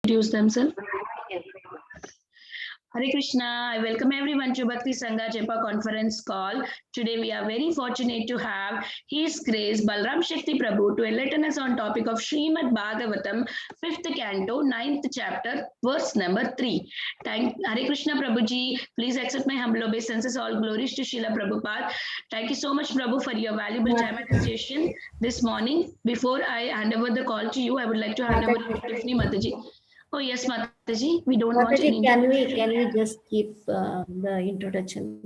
introduce themselves. Hare Krishna, I welcome everyone to Bhakti Sangha Jepa conference call. Today we are very fortunate to have His Grace Balram Shakti Prabhu to enlighten us on topic of Srimad Bhagavatam, 5th canto, 9th chapter, verse number 3. Hare Krishna Prabhuji, please accept my humble obeisances, all glories to Srila Prabhupada. Thank you so much Prabhu for your valuable time and association this morning. Before I hand over the call to you, I would like to hand over to Tiffany Mataji. Oh yes, Mataji, we don't want Mataji, any. can we just keep the introduction?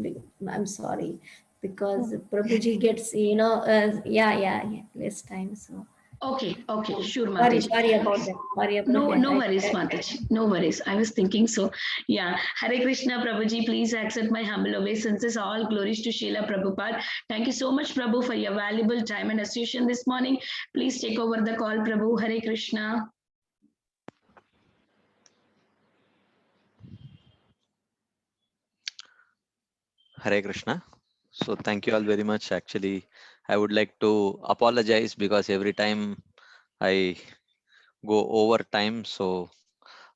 I'm sorry, because Prabhuji gets less time. So Okay, sure, sorry, Mataji. sorry about that. Sorry about No, that. no worries, Mataji. No worries. I was thinking so. Yeah. Hare Krishna, Prabhuji, please accept my humble obeisances. All glories to Srila Prabhupada. Thank you so much, Prabhu, for your valuable time and association this morning. Please take over the call, Prabhu. Hare Krishna. Hare Krishna. So thank you all very much. Actually, I would like to apologize because every time I go over time, so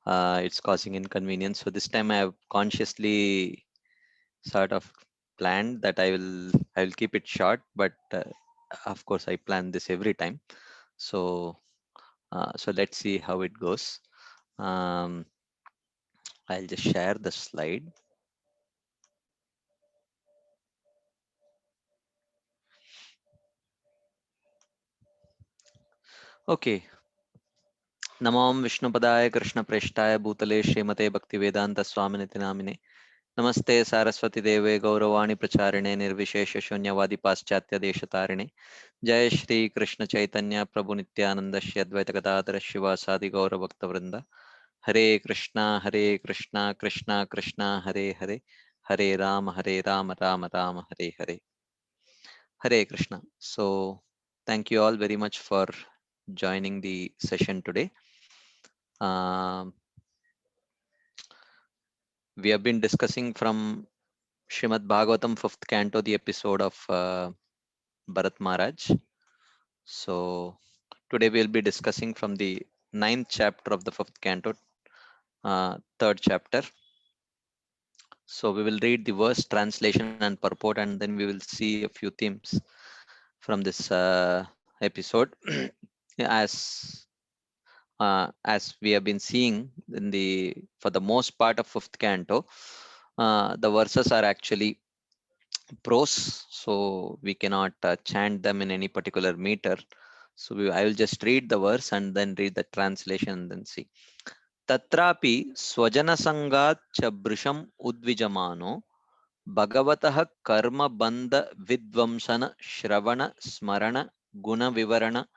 it's causing inconvenience. So this time I have consciously sort of planned that I will keep it short, but of course I plan this every time. So so let's see how it goes. Um, I'll just share the slide. Okay. NaMo विष्णुपदाय कृष्णप्रेष्ठाय भूतले श्रीमते भक्तिवेदांत स्वामिनिति नामिने नमस्ते सारस्वती देवे गौरवाणी प्रचारिणे निर्विशेष शून्यवादी पाश्चात्य देशतारिणे जय श्री कृष्ण चैतन्य प्रभु नित्यानंद श्री अद्वैत गदाधर शिवासादि गौर भक्त वृंद हरे Krishna Krishna Krishna Hare Hare Hare Ram Ram Ram Hare Hare Hare Krishna. So thank you all very much for joining the session today. We have been discussing from Srimad Bhagavatam 5th canto, the episode of Bharat Maharaj. So today we'll be discussing from the 9th chapter of the 5th canto, 3rd chapter. So we will read the verse translation and purport, and then we will see a few themes from this episode. As we have been seeing in the for the most part of 5th canto, the verses are actually prose, so we cannot chant them in any particular meter. So I will just read the verse and then read the translation and then see. Tatrapi swajana sangat cha brisham udvijamano bhagavatah karma bandha vidvamsana shravana smarana guna vivarana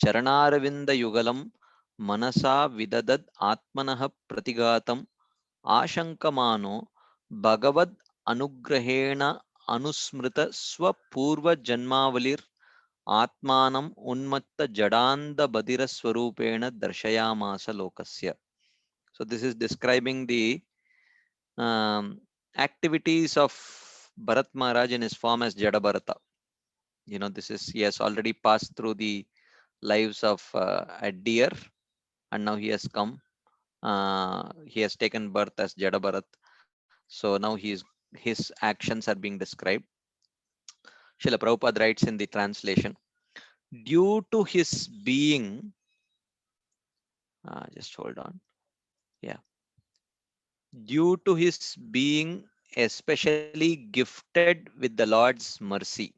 charanaravinda yugalam manasa vidadad atmanah pratigatam आशंकमानो Bhagavad अनुग्रहेण अनुस्मृत स्वपूर्व जन्मावलिर आत्मानम उन्मत्त जडांध बधिर स्वरूपेण दर्शयामास लोकस्य. So this is describing the activities of Bharat Maharaj in his form as Jada Bharata. You know, this is, he has already passed through the lives of a deer, and now he has come. He has taken birth as Jada Bharat. So now his actions are being described. Srila Prabhupada writes in the translation, due to his being, just hold on. Yeah. Due to his being especially gifted with the Lord's mercy.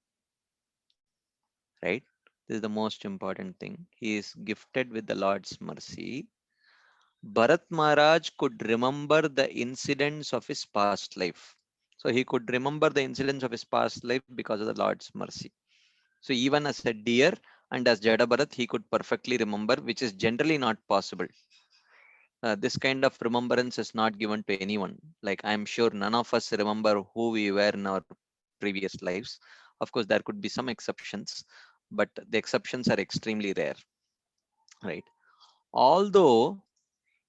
Right? This is the most important thing. He is gifted with the Lord's mercy. Bharat Maharaj could remember the incidents of his past life. So he could remember the incidents of his past life because of the Lord's mercy. So even as a deer and as Jada Bharat, he could perfectly remember, which is generally not possible. This kind of remembrance is not given to anyone. Like, I'm sure none of us remember who we were in our previous lives. Of course, there could be some exceptions, but the exceptions are extremely rare, right? Although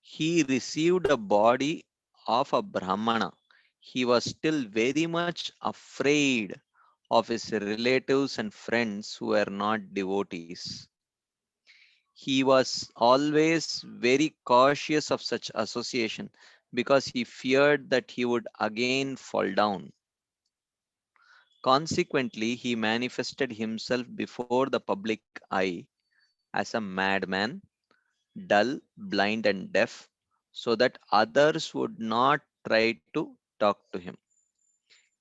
he received a body of a Brahmana, he was still very much afraid of his relatives and friends who were not devotees. he was always very cautious of such association because he feared that he would again fall down. Consequently, he manifested himself before the public eye as a madman, dull, blind, and deaf, so that others would not try to talk to him.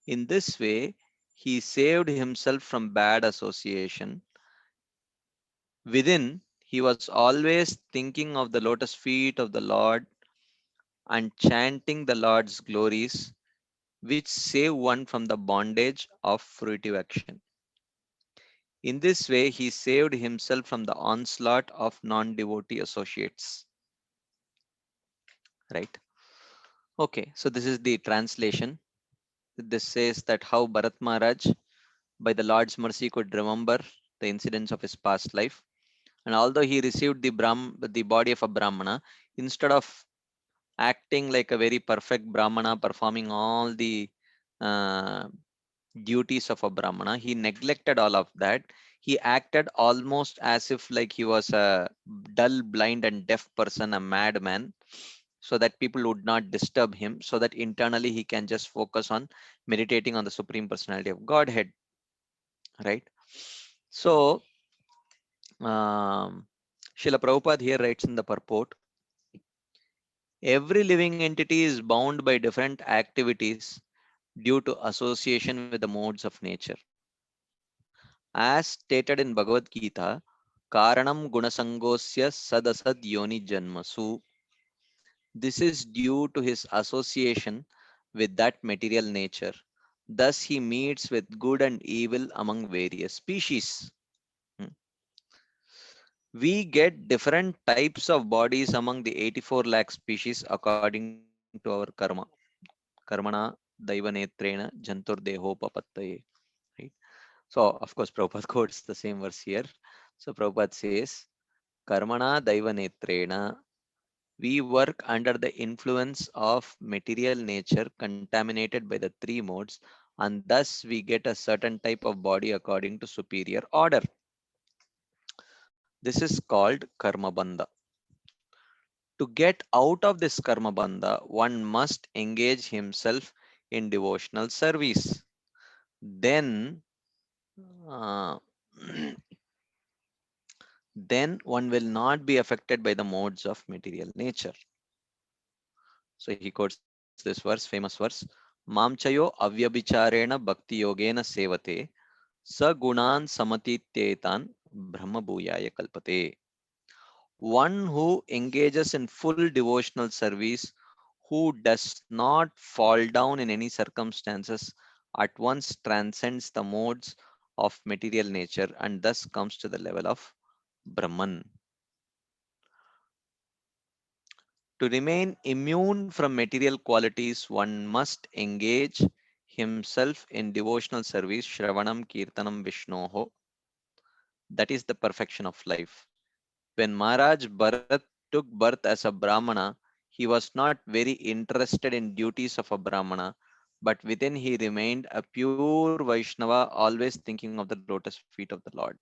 In this way, he saved himself from bad association. Within, he was always thinking of the lotus feet of the Lord and chanting the Lord's glories, which save one from the bondage of fruitive action. In this way, he saved himself from the onslaught of non devotee associates. Right? Okay, so this is the translation. This says that how Bharat Maharaj, by the Lord's mercy, could remember the incidents of his past life. And although he received the body of a Brahmana, instead of acting like a very perfect Brahmana, performing all the uh, duties of a Brahmana, he neglected all of that. He acted almost as if like he was a dull, blind, and deaf person, a madman, so that people would not disturb him, so that internally he can just focus on meditating on the Supreme Personality of Godhead, right? So, Srila Prabhupada here writes in the purport, every living entity is bound by different activities due to association with the modes of nature. As stated in Bhagavad Gita, Karanam Gunasangosya Sadasad Yoni Janmasu. This is due to his association with that material nature. Thus, he meets with good and evil among various species. Hmm. We get different types of bodies among the 84 lakh species according to our karma. Karmana Daivanetrena Jantur Dehopapattaye. Right? So, of course, Prabhupada quotes the same verse here. So, Prabhupada says, Karmana Daivanetrena, we work under the influence of material nature contaminated by the three modes, and thus we get a certain type of body according to superior order. This is called karma bandha. To get out of this karma bandha, one must engage himself in devotional service. Then, uh, then one will not be affected by the modes of material nature. So he quotes this verse, famous verse, Mamchayo avyabhicharena bhakti yogena sevate sagunan samatityetan brahma bhuyaya kalpate. One who engages in full devotional service, who does not fall down in any circumstances, at once transcends the modes of material nature and thus comes to the level of Brahman. To remain immune from material qualities, one must engage himself in devotional service, Shravanam Kirtanam Vishnoho. That is the perfection of life. When Maharaj Bharat took birth as a Brahmana, he was not very interested in duties of a Brahmana, but within he remained a pure Vaishnava, always thinking of the lotus feet of the Lord.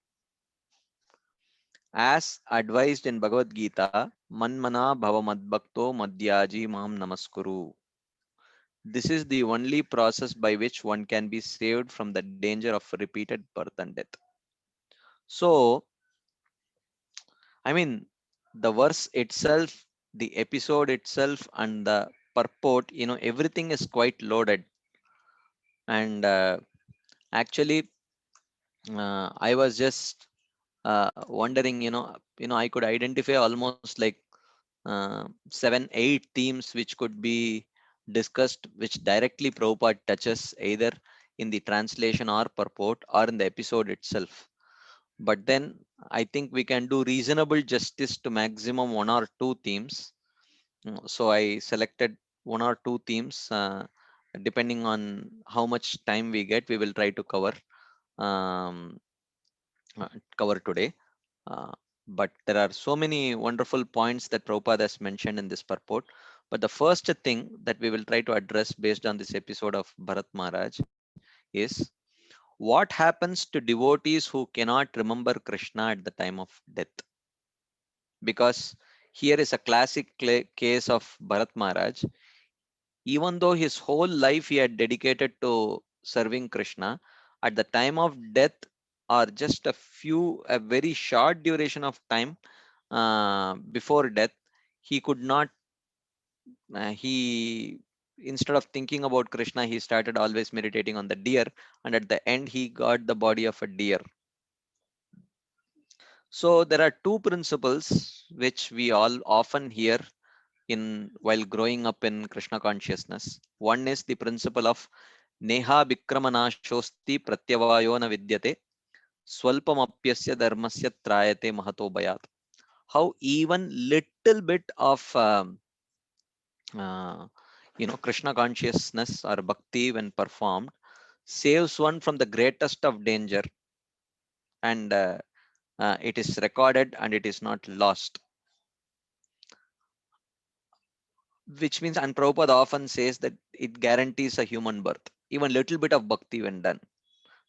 As advised in Bhagavad Gita, Manmana Bhava Madbhakto Madhyaji Mam Namaskuru. This is the only process by which one can be saved from the danger of repeated birth and death. So, I mean, the verse itself, the episode itself, and the purport, everything is quite loaded. And actually, I was just wondering, I could identify almost like 7, 8 themes which could be discussed, which directly Prabhupada touches either in the translation or purport or in the episode itself. But then I think we can do reasonable justice to maximum 1 or 2 themes. So I selected 1 or 2 themes. Depending on how much time we get, we will try to um, cover today. Uh, but there are so many wonderful points that Prabhupada has mentioned in this purport. But the first thing that we will try to address based on this episode of Bharat Maharaj is what happens to devotees who cannot remember Krishna at the time of death. because here is a classic case of Bharat Maharaj. Even though his whole life he had dedicated to serving Krishna, at the time of death, or just a very short duration of time before death, he could not, he, instead of thinking about Krishna, he started always meditating on the deer, and at the end, he got the body of a deer. So there are two principles which we all often hear in while growing up in Krishna consciousness. One is the principle of Neha Vikramanashosti Pratyavayo na Vidyate Swalpamapyasya Dharmasya Trayate Mahato Bhayat. How even little bit of uh, Krishna consciousness or bhakti when performed saves one from the greatest of danger, and it is recorded and it is not lost. Which means, and Prabhupada often says that it guarantees a human birth, even little bit of bhakti when done.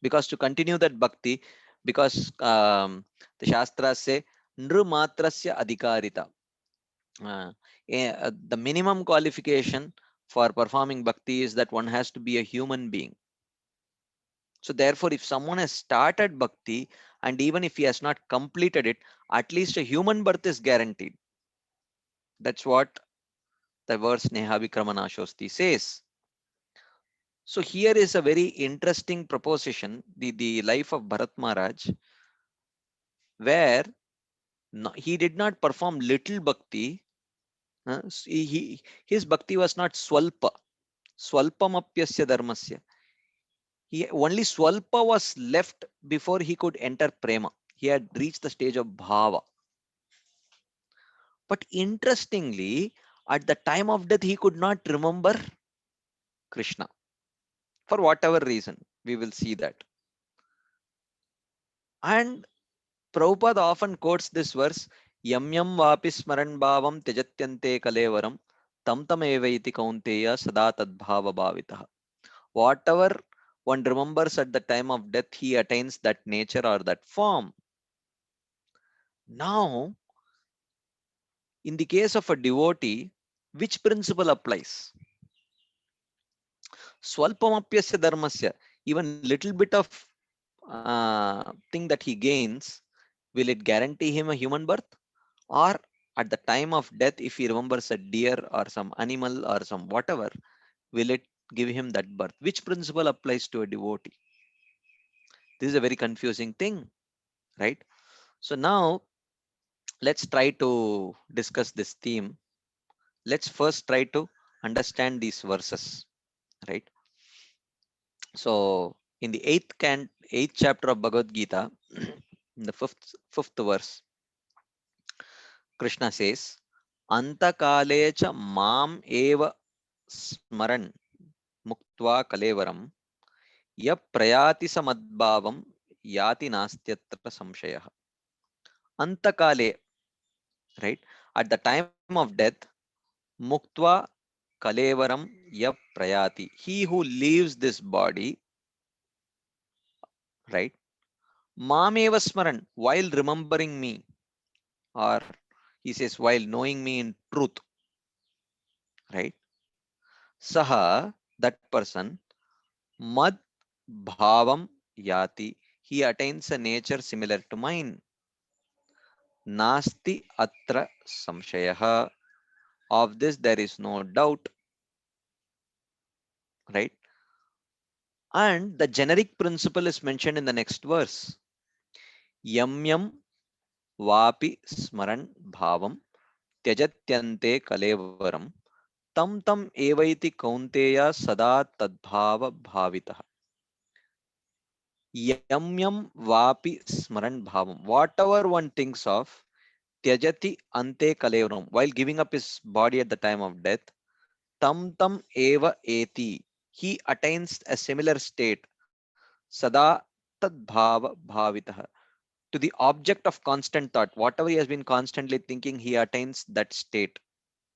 Because to continue that bhakti, because the Shastras say, Nru Matrasya Adhikarita. The minimum qualification for performing bhakti is that one has to be a human being. So therefore, if someone has started bhakti, and even if he has not completed it, at least a human birth is guaranteed. That's what the verse Neha Vikramanashosti says. So here is a very interesting proposition, the life of Bharat Maharaj, where he did not perform little bhakti. His bhakti was not swalpa, swalpamapyasya dharmasya. Only swalpa was left before he could enter prema. He had reached the stage of bhava. But interestingly, at the time of death, he could not remember Krishna for whatever reason. We will see that. And Prabhupada often quotes this verse, Yam yam vapi smaran bhavam tejatyante kalevaram tam tam evaiti kaunteya sada tadbhava bhavitah. Whatever one remembers at the time of death, he attains that nature or that form. Now, in the case of a devotee, which principle applies? Swalpamapyasya dharmasya, even little bit of thing that he gains, will it guarantee him a human birth? Or at the time of death, if he remembers a deer or some animal or some whatever, will it give him that birth? Which principle applies to a devotee? This is a very confusing thing, right? So now let's try to discuss this theme. Let's first try to understand these verses, right? So in the eighth chapter of Bhagavad Gita, in the fifth verse, Krishna says, Antakale cha mam eva smaran muktva kalevaram ya prayati samadbhavam yati nastyatra samshayah. Antakale, right? At the time of death, muktva kalevaram ya prayati. He who leaves this body, right? Mameva smaran, while remembering me, or he says, while knowing me in truth, right? Saha, that person, mad bhavam yati, he attains a nature similar to mine. Nasti atra samshayah. Of this there is no doubt, right? And the generic principle is mentioned in the next verse. Yam yam vapi smaran bhavam tyajatyante kalevaram tam tam evaiti kaunteya sada tadbhava bhavitah. Yam yam vapi smaran bhavam. Whatever one thinks of, tyajati ante kalevaram, while giving up his body at the time of death, tam tam eva eti, he attains a similar state, sada tadbhava bhavitah, to the object of constant thought. Whatever he has been constantly thinking, he attains that state.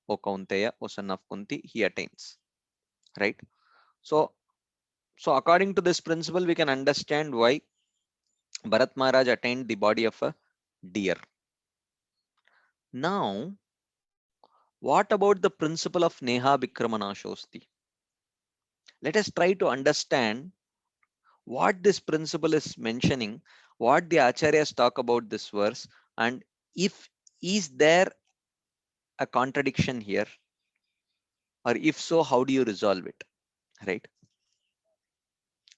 O Kaunteya, O son of Kunti, he attains. Right? So, according to this principle, we can understand why Bharat Maharaj attained the body of a deer. Now, what about the principle of Neha Vikramanashosti? Let us try to understand what this principle is mentioning, what the acharyas talk about this verse, and if is there a contradiction here, or if so, how do you resolve it, right?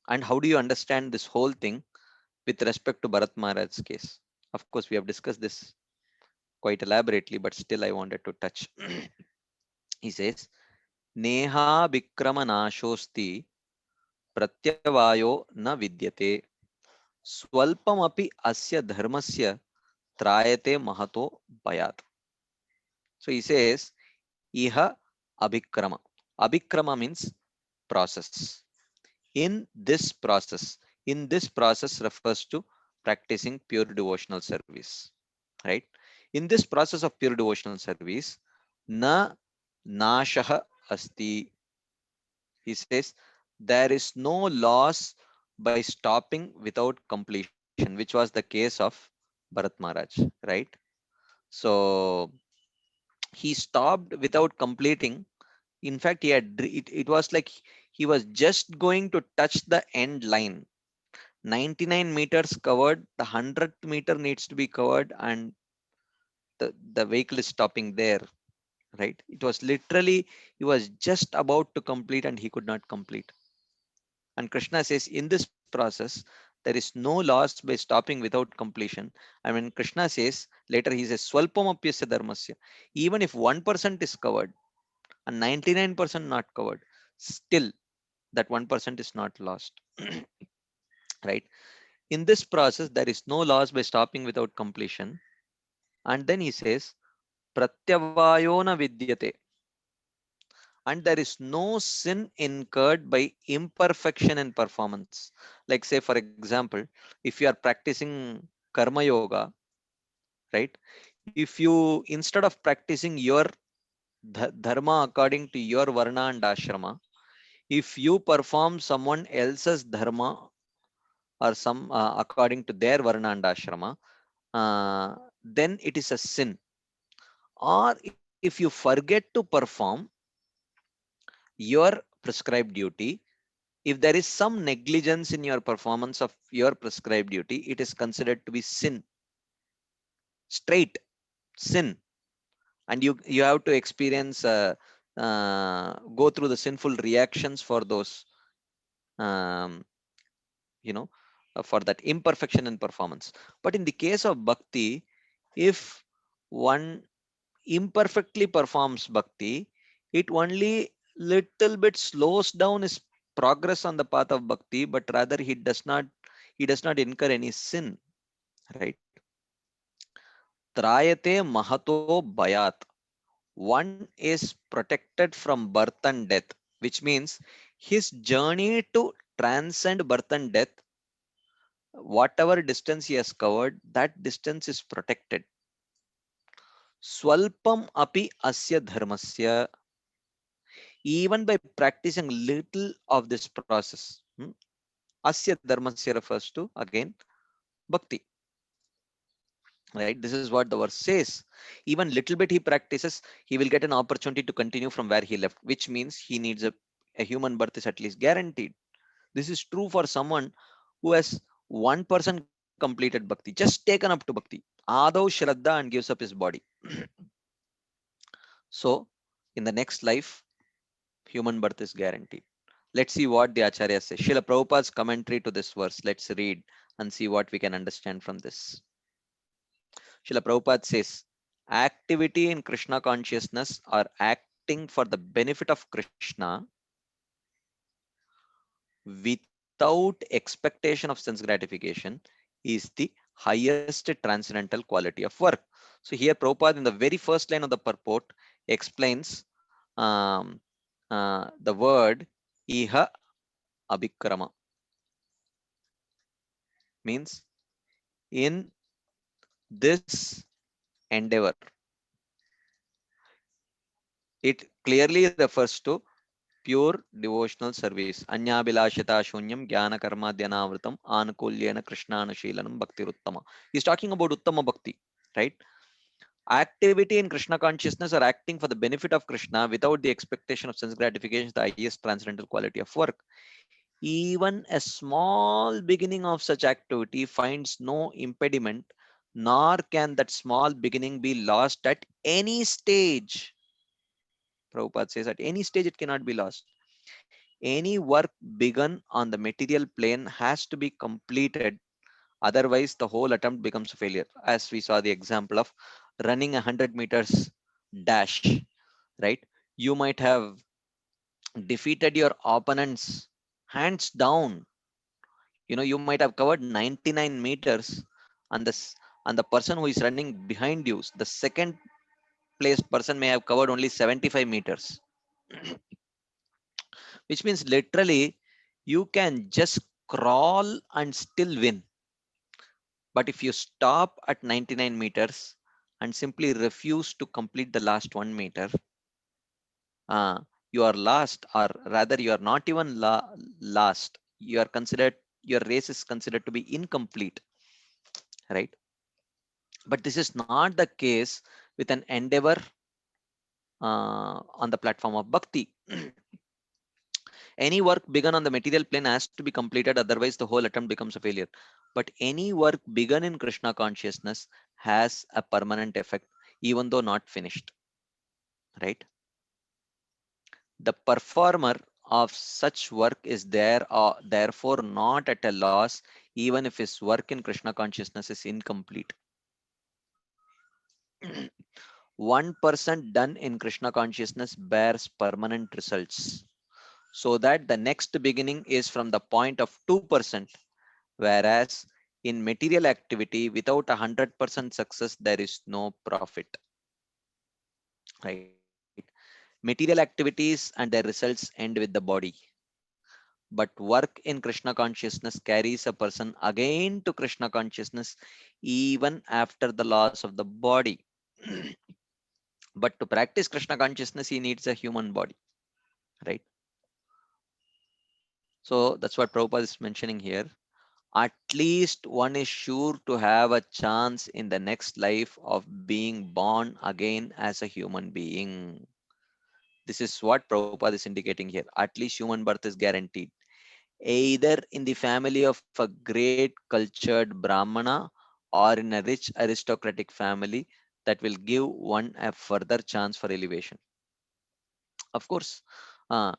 And how do you understand this whole thing with respect to Bharat Maharaj's case? Of course, we have discussed this quite elaborately, but still I wanted to touch. He says, Neha Vikrama Nashosti Pratyavayo na vidyate Swalpamapi asya dharmasya trayate mahato bayat. So he says, Iha Abhikrama. Abhikrama means process. In this process, refers to practicing pure devotional service, right? In this process of pure devotional service, na nashaha asti. He says, there is no loss by stopping without completion, which was the case of Bharat Maharaj, right? So he stopped without completing. In fact, it was like he was just going to touch the end line. 99 meters covered, the 100th meter needs to be covered, and the vehicle is stopping there, right? It was literally, he was just about to complete and he could not complete. And Krishna says, in this process, there is no loss by stopping without completion. And when Krishna says, later he says, Swalpamapyasya dharmasya, even if 1% is covered and 99% not covered, still that 1% is not lost, right? In this process, there is no loss by stopping without completion. And then he says, Pratyavayona vidyate. And there is no sin incurred by imperfection in performance. Like, say, for example, if you are practicing karma yoga, right? If you, instead of practicing your dharma according to your varna and ashrama, if you perform someone else's dharma or some according to their varna and ashrama, then it is a sin. Or if you forget to perform your prescribed duty, if there is some negligence in your performance of your prescribed duty, it is considered to be sin, straight sin, and you have to experience go through the sinful reactions for those um, you know for that imperfection in performance. But in the case of bhakti, if one imperfectly performs bhakti, it only little bit slows down his progress on the path of bhakti, but rather he does not incur any sin, right? Trayate mahato bayat. One is protected from birth and death, which means his journey to transcend birth and death, whatever distance he has covered, that distance is protected. Swalpam api asya dharmasya. Even by practicing little of this process, asya dharmasya refers to, again, bhakti, right? This is what the verse says. Even little bit he practices, he will get an opportunity to continue from where he left, which means he needs a human birth is at least guaranteed. This is true for someone who has 1% completed bhakti, just taken up to bhakti, adau shraddha, and gives up his body. So in the next life, human birth is guaranteed. Let's see what the Acharya says. Srila Prabhupada's commentary to this verse. Let's read and see what we can understand from this. Srila Prabhupada says, activity in Krishna consciousness or acting for the benefit of Krishna without expectation of sense gratification is the highest transcendental quality of work. So here Prabhupada in the very first line of the purport explains the word iha abhikrama, means in this endeavor. It clearly refers to pure devotional service. Anyabhilashita shunyam jnana karma dhyanavritam anukulyena krishnanushilanam bhakti uttama. He's talking about uttama bhakti, right? Activity in Krishna consciousness or acting for the benefit of Krishna without the expectation of sense gratification is the highest transcendental quality of work. Even a small beginning of such activity finds no impediment, nor can that small beginning be lost at any stage. Prabhupada says at any stage it cannot be lost. Any work begun on the material plane has to be completed. Otherwise, the whole attempt becomes a failure. As we saw the example of running 100 meters dash, right? You might have defeated your opponents hands down. You might have covered 99 meters, and the person who is running behind you, the second placed person, may have covered only 75 meters, which means literally you can just crawl and still win. But if you stop at 99 meters and simply refuse to complete the last 1 meter, uh, you are lost, or rather, you are not even last. You are considered, your race is considered to be incomplete, right? But this is not the case with an endeavor on the platform of bhakti. Any work begun on the material plane has to be completed, otherwise, the whole attempt becomes a failure. But any work begun in Krishna consciousness has a permanent effect, even though not finished, right? The performer of such work is therefore not at a loss, even if his work in Krishna consciousness is incomplete. 1% done in Krishna consciousness bears permanent results, so that the next beginning is from the point of 2%, whereas in material activity, without 100% success, there is no profit, right? Material activities and their results end with the body, but work in Krishna consciousness carries a person again to Krishna consciousness even after the loss of the body. But to practice Krishna consciousness, he needs a human body, right? So that's what Prabhupada is mentioning here. At least one is sure to have a chance in the next life of being born again as a human being. This is what Prabhupada is indicating here. At least human birth is guaranteed, either in the family of a great cultured Brahmana or in a rich aristocratic family, that will give one a further chance for elevation. Of course, uh,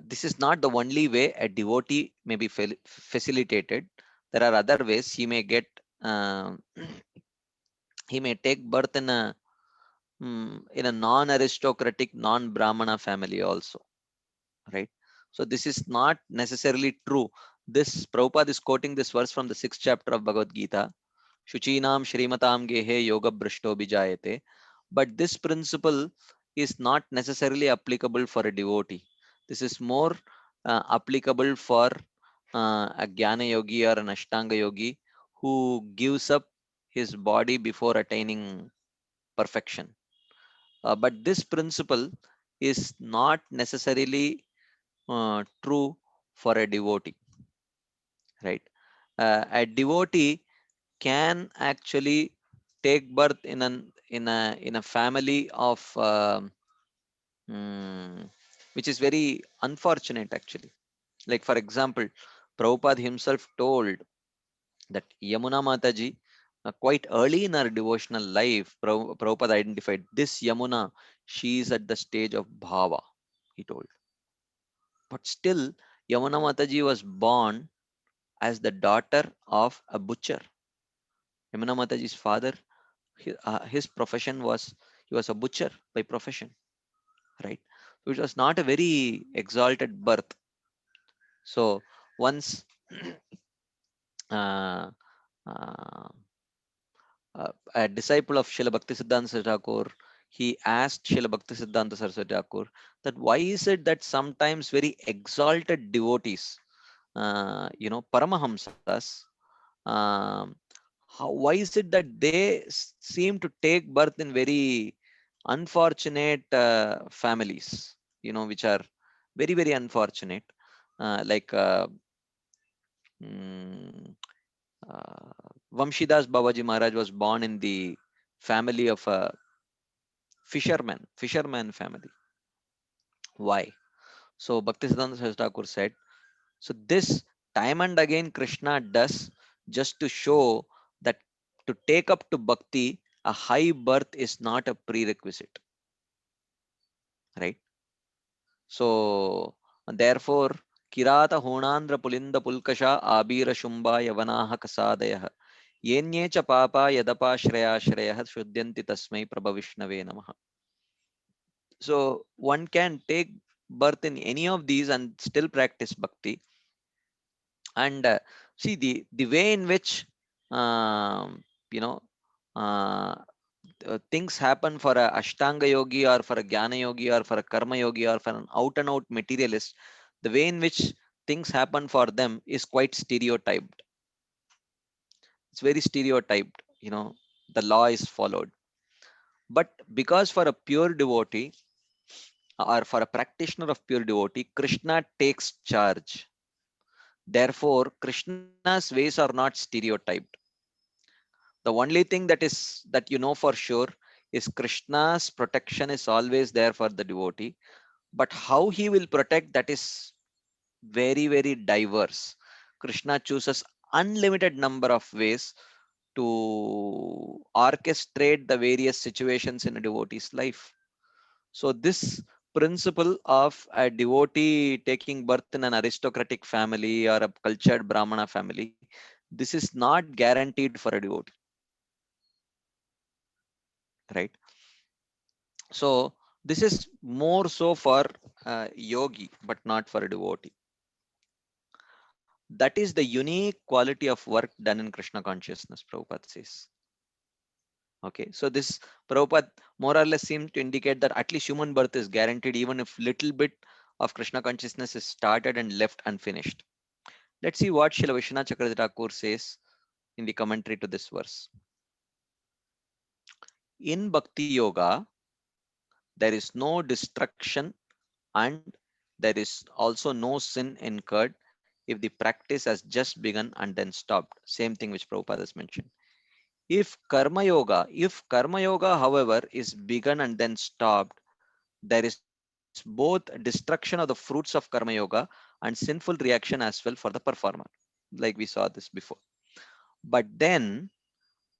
this is not the only way a devotee may be facilitated. There are other ways. He may get, he may take birth in a non-aristocratic, non-Brahmana family also, right? So this is not necessarily true. This Prabhupada is quoting this verse from the 6th chapter of Bhagavad Gita. Shuchinam Shrimatam Gehe Yoga Brashto Bijayate. But this principle is not necessarily applicable for a devotee. This is more applicable for a Jnana Yogi or an Ashtanga Yogi who gives up his body before attaining perfection. But this principle is not necessarily true for a devotee, right? A devotee can actually take birth in a family of mm, which is very unfortunate actually. Like for example, Prabhupada himself told that Yamuna Mataji, quite early in her devotional life, Prabhupada identified this Yamuna, she is at the stage of bhava, he told. But still, Yamuna Mataji was born as the daughter of a butcher. Yamuna Mataji's father, his profession was, he was a butcher by profession, right? So it was not a very exalted birth. So once uh, uh, a disciple of Srila Bhaktisiddhanta Saraswati Thakur, he asked Srila Bhaktisiddhanta Saraswati Thakur that why is it that sometimes very exalted devotees, Paramahamsas, um, why is it that they seem to take birth in very unfortunate families, which are very, very unfortunate, like mm, Vamshidas Babaji Maharaj was born in the family of a fisherman family. Why? So Bhaktisiddhanta Saraswati Thakur said, so this time and again Krishna does just to show that to take up to bhakti, a high birth is not a prerequisite, right? So therefore, Kirata Honandra Pulinda Pulkasha Abira Shumba Yavanaha Kasadayah Yenye cha Papa Yadapa Shreya Shreya Shuddyanti Tasmai Prabhavishnave Namaha. So one can take birth in any of these and still practice bhakti. And see the way in which you know uh, things happen for a Ashtanga yogi or for a Jnana yogi or for a Karma yogi or for an out and out materialist, the way in which things happen for them is quite stereotyped. It's very stereotyped, the law is followed. But because for a pure devotee or for a practitioner of pure devotee, Krishna takes charge. Therefore, Krishna's ways are not stereotyped. The only thing that for sure is Krishna's protection is always there for the devotee. But how he will protect, that is very, very diverse. Krishna chooses unlimited number of ways to orchestrate the various situations in a devotee's life. So this principle of a devotee taking birth in an aristocratic family or a cultured Brahmana family, this is not guaranteed for a devotee, right? So this is more so for a yogi, but not for a devotee. That is the unique quality of work done in Krishna consciousness, Prabhupada says. Okay, so this Prabhupada more or less seems to indicate that at least human birth is guaranteed, even if little bit of Krishna consciousness is started and left unfinished. Let's see what Srila Vishwanath Chakravarti Thakur says in the commentary to this verse. In Bhakti Yoga, there is no destruction and there is also no sin incurred if the practice has just begun and then stopped. Same thing which Prabhupada has mentioned. If Karma Yoga, however, is begun and then stopped, there is both destruction of the fruits of Karma Yoga and sinful reaction as well for the performer, like we saw this before. But then,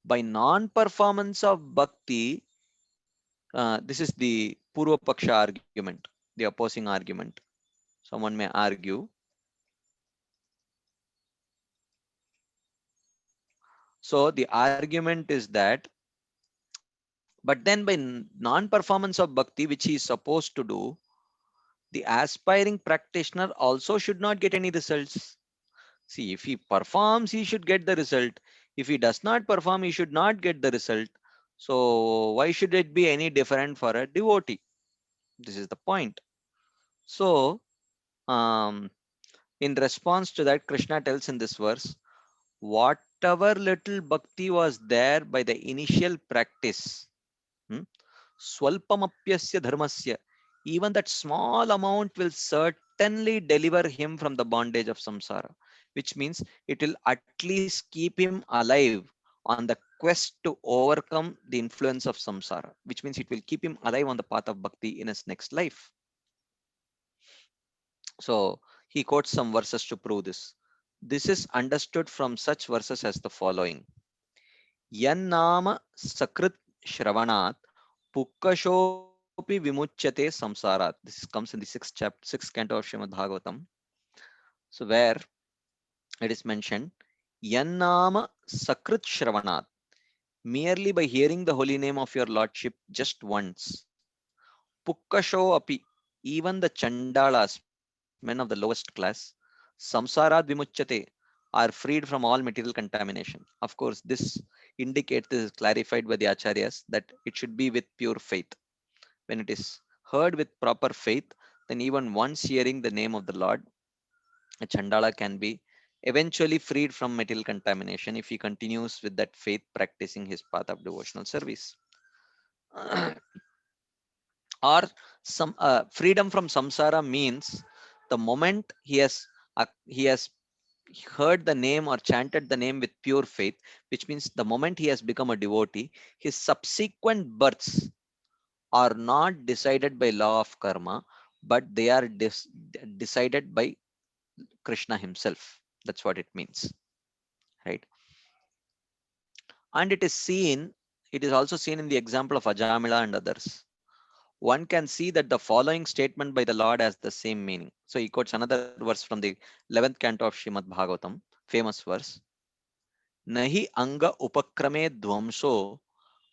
by non-performance of bhakti, this is the Purva Paksha argument, the opposing argument. Someone may argue. So the argument is that, but then by non-performance of bhakti, which he is supposed to do, the aspiring practitioner also should not get any results. See, if he performs, he should get the result. If he does not perform, he should not get the result. So why should it be any different for a devotee? This is the point. So in response to that, Krishna tells in this verse, whatever little bhakti was there by the initial practice, swalpamapyasya dharmasya, even that small amount will certainly deliver him from the bondage of samsara, which means it will at least keep him alive on the quest to overcome the influence of samsara, which means it will keep him alive on the path of bhakti in his next life. So he quotes some verses to prove this. This is understood from such verses as the following. Yan nama sakrit shravanat pukkashopi vimuchyate samsarat. This comes in the sixth canto of Srimad Bhagavatam. So where it is mentioned, Yan nama sakrit shravanat. Merely by hearing the holy name of your lordship just once. Pukkasho api. Even the chandalas, men of the lowest class, samsarat vimuchyate, are freed from all material contamination. Of course, this indicates, this is clarified by the acharyas, that it should be with pure faith. When it is heard with proper faith, then even once hearing the name of the Lord, a Chandala can be eventually freed from material contamination if he continues with that faith practicing his path of devotional service. Or some freedom from samsara means the moment he has heard the name or chanted the name with pure faith, which means the moment he has become a devotee, his subsequent births are not decided by law of karma, but they are decided by Krishna himself. That's what it means, right? And it is also seen in the example of Ajamila and others. One can see that the following statement by the Lord has the same meaning. So he quotes another verse from the 11th canto of Srimad Bhagavatam, famous verse. Nahi anga upakrame dvamso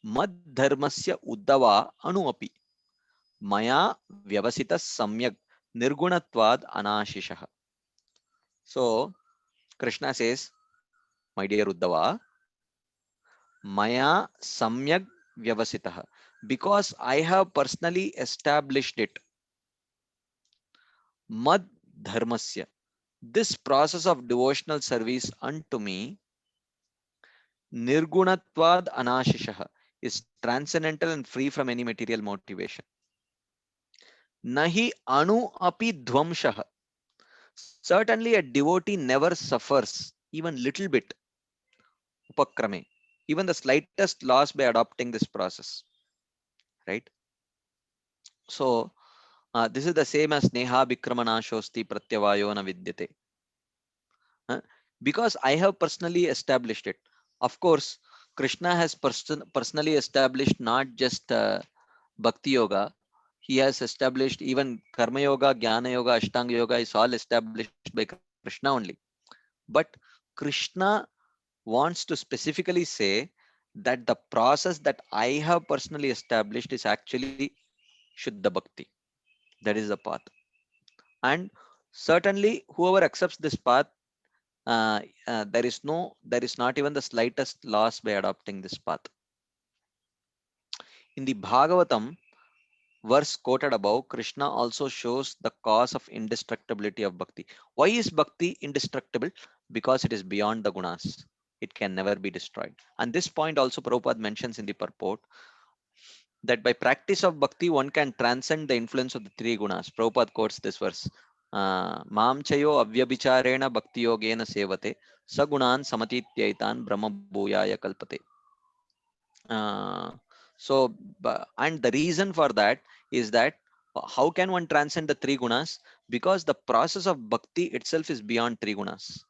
mad dharmasya uddava anu api maya vyavasita samyak nirgunatvad anashishah. So Krishna says, my dear Uddava, Maya samyak vyavasitah. Because I have personally established it. Mad dharmasya. This process of devotional service unto me, nirgunatvad anashishah, is transcendental and free from any material motivation. Nahi anu api dvamshah. Certainly a devotee never suffers even little bit, upakrame, even the slightest loss by adopting this process, right? So this is the same as Neha Bikramana Pratyavayo na Vidyate. Because I have personally established it. Of course, Krishna has personally established not just Bhakti Yoga, he has established even Karma Yoga, Jnana Yoga, Ashtanga Yoga is all established by Krishna only. But Krishna wants to specifically say that the process that I have personally established is actually Shuddha Bhakti. That is the path. And certainly whoever accepts this path, there is not even the slightest loss by adopting this path. In the Bhagavatam verse quoted above, Krishna also shows the cause of indestructibility of bhakti. Why is bhakti indestructible? Because it is beyond the gunas. It can never be destroyed. And this point also Prabhupada mentions in the purport, that by practice of bhakti one can transcend the influence of the three gunas. Prabhupada quotes this verse. Mam chayo avyabhicharena bhakti yogena sevate sagunan samatityaitan brahma bhuyaya kalpate. So, and the reason for that is that how can one transcend the three gunas? Because the process of bhakti itself is beyond three gunas,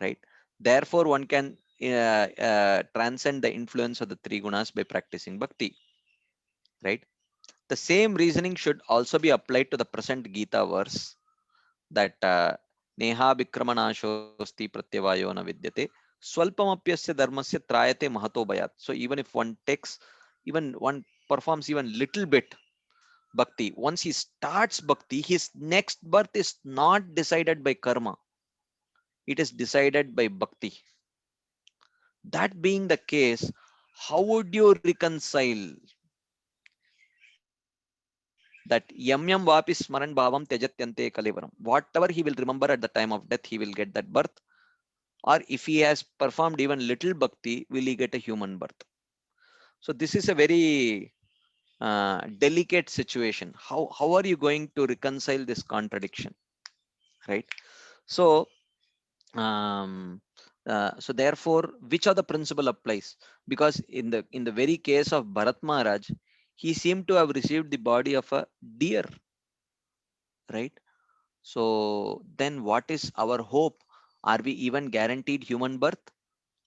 right? Therefore, one can transcend the influence of the three gunas by practicing bhakti, right? The same reasoning should also be applied to the present Gita verse, that Neha Vikramanashosti Pratyavayo na Vidyate Swalpamapyasya Dharmasya Trayate Mahato Bhayat. So even if one takes, even one performs even little bit bhakti, once he starts bhakti, his next birth is not decided by karma. It is decided by bhakti. That being the case, how would you reconcile that yam yam vapi smaran bhavam tejatyante kalivaram? Whatever he will remember at the time of death, he will get that birth. Or if he has performed even little bhakti, will he get a human birth? So this is a very delicate situation. How are you going to reconcile this contradiction, right? So so therefore, which of the principle applies? Because in the very case of Bharat Maharaj, he seemed to have received the body of a deer, right? So then what is our hope? Are we even guaranteed human birth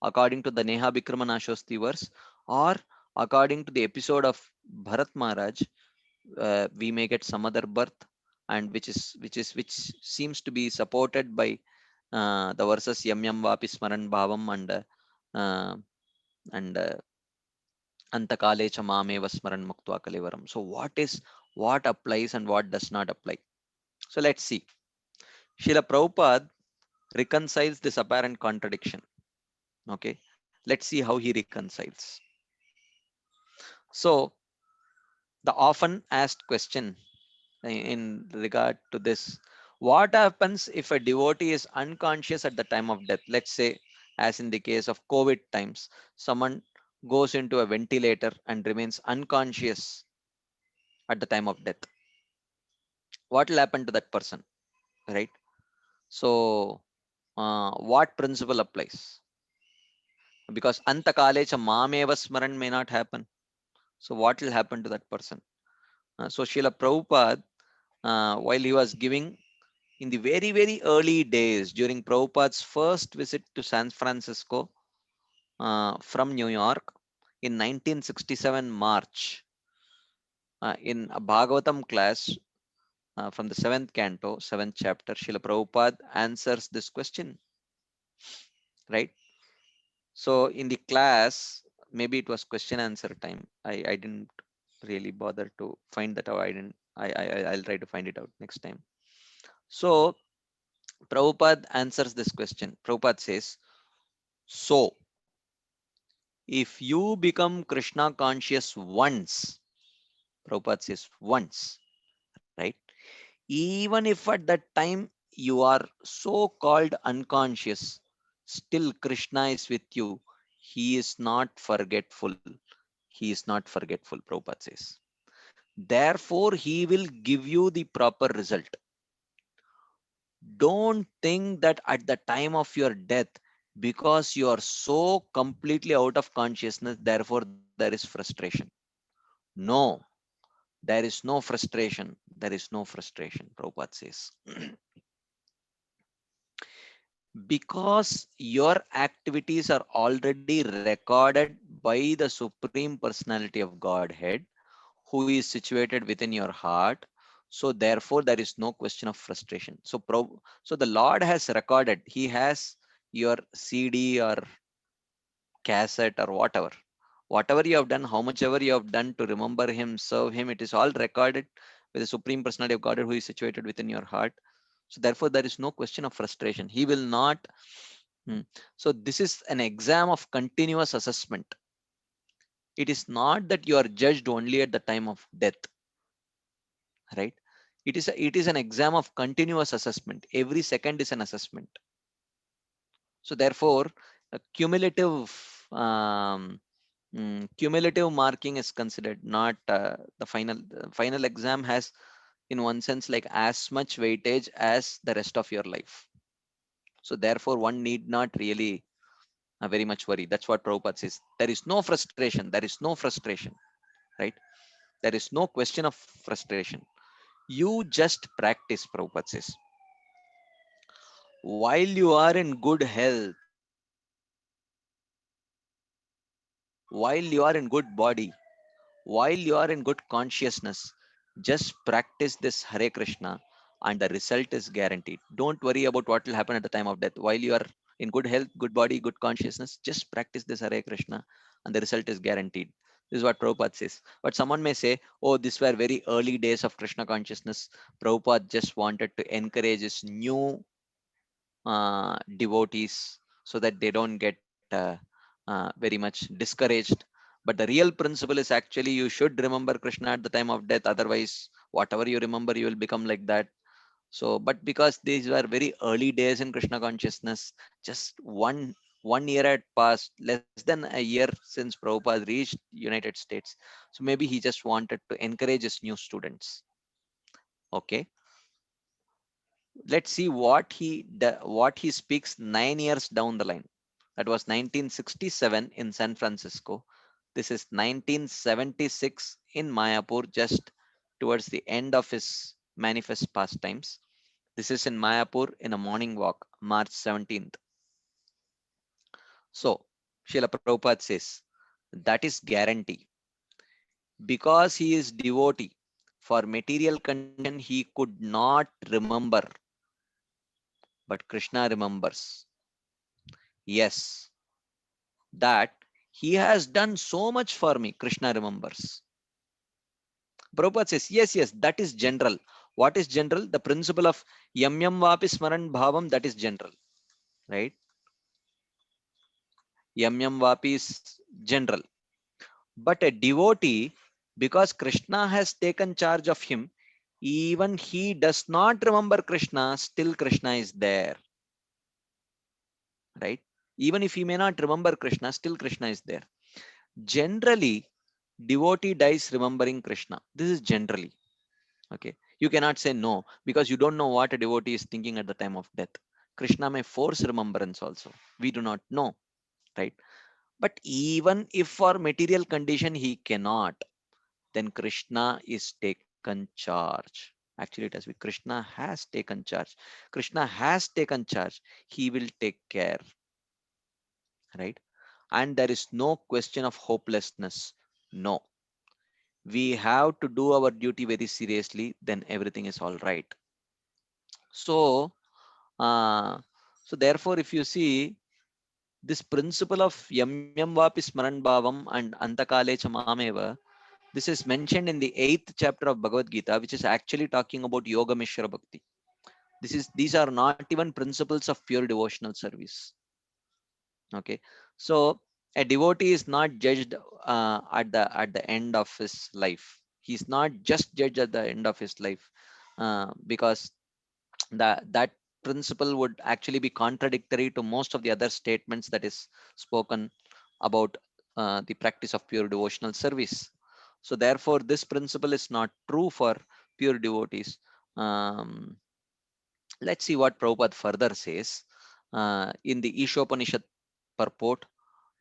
according to the Neha Vikramanashosti verse, or according to the episode of Bharat Maharaj, we may get some other birth, and which seems to be supported by the verses Yam Yam Vapi Smaran Bhavam uh, and Antakale cha Mameva Smaran Muktva Kalivaram. So what applies and what does not apply? So let's see. Srila Prabhupada reconciles this apparent contradiction. Okay, let's see how he reconciles. So the often asked question in regard to this, what happens if a devotee is unconscious at the time of death? Let's say, as in the case of COVID times, someone goes into a ventilator and remains unconscious at the time of death. What will happen to that person, right? So what principle applies? Because antakale cha mameva smaran may not happen. So what will happen to that person? So Srila Prabhupada, while he was giving in the very, very early days during Prabhupada's first visit to San Francisco from New York in 1967 March, in a Bhagavatam class from the 7th canto, 7th chapter, Srila Prabhupada answers this question, right? So in the class, maybe it was question answer time. I didn't really bother to find that out. I didn't. I'll try to find it out next time. So Prabhupada answers this question. Prabhupada says, so if you become Krishna conscious once, Prabhupada says once, right? Even if at that time you are so called unconscious, still Krishna is with you. He is not forgetful. He is not forgetful, Prabhupada says. Therefore, he will give you the proper result. Don't think that at the time of your death, because you are so completely out of consciousness, therefore there is frustration. No, there is no frustration. There is no frustration, Prabhupada says. Because your activities are already recorded by the Supreme Personality of Godhead, who is situated within your heart. So therefore, there is no question of frustration. So the Lord has recorded. He has your CD or cassette or whatever you have done, how much ever you have done to remember Him, serve Him. It is all recorded with the Supreme Personality of Godhead, who is situated within your heart. So therefore, there is no question of frustration. He will not. So this is an exam of continuous assessment. It is not that you are judged only at the time of death, right? It is an exam of continuous assessment. Every second is an assessment. So therefore, a cumulative marking is considered, not the final. The final exam has, in one sense, like as much weightage as the rest of your life. So therefore, one need not really very much worry. That's what Prabhupada says. There is no frustration. There is no frustration, right? There is no question of frustration. You just practice, Prabhupada says. While you are in good health, while you are in good body, while you are in good consciousness, just practice this Hare Krishna and the result is guaranteed. Don't worry about what will happen at the time of death. While you are in good health, good body, good consciousness, just practice this Hare Krishna and the result is guaranteed. This is what Prabhupada says. But someone may say, oh, these were very early days of Krishna consciousness. Prabhupada just wanted to encourage his new devotees so that they don't get very much discouraged. But the real principle is actually you should remember Krishna at the time of death. Otherwise, whatever you remember, you will become like that. So, but because these were very early days in Krishna consciousness, just one year had passed, less than a year since Prabhupada reached United States. So maybe he just wanted to encourage his new students. Okay, let's see what he speaks 9 years down the line. That was 1967 in San Francisco. This is 1976 in Mayapur, just towards the end of his manifest pastimes. This is in Mayapur in a morning walk, March 17th. So, Srila Prabhupada says, that is guarantee. Because he is devotee, for material condition he could not remember, but Krishna remembers. Yes, that he has done so much for me, Krishna remembers. Prabhupada says, yes, that is general. What is general? The principle of yam yam vapi smaran bhavam, that is general, right? Yam yam vapi is general. But a devotee, because Krishna has taken charge of him, even he does not remember Krishna, still Krishna is there, right? Even if he may not remember Krishna, still Krishna is there. Generally, devotee dies remembering Krishna. This is generally. Okay. You cannot say no because you don't know what a devotee is thinking at the time of death. Krishna may force remembrance also. We do not know, right? But even if for material condition he cannot, then Krishna is taken taken charge. Actually, it has to be Krishna has taken charge. Krishna has taken charge. He will take care, right? And there is no question of hopelessness. No, we have to do our duty very seriously, then everything is all right. So, uh, so therefore, if you see this principle of yam yam vapi smaran bhavam and antakale cha mameva, this is mentioned in the 8th chapter of Bhagavad Gita, which is actually talking about Yoga Mishra Bhakti. These are not even principles of pure devotional service. Okay, so a devotee is not judged at the end of his life. He's not just judged at the end of his life, because that principle would actually be contradictory to most of the other statements that is spoken about the practice of pure devotional service. So therefore this principle is not true for pure devotees. um, let's see what Prabhupada further says in the Ishopanishad purport,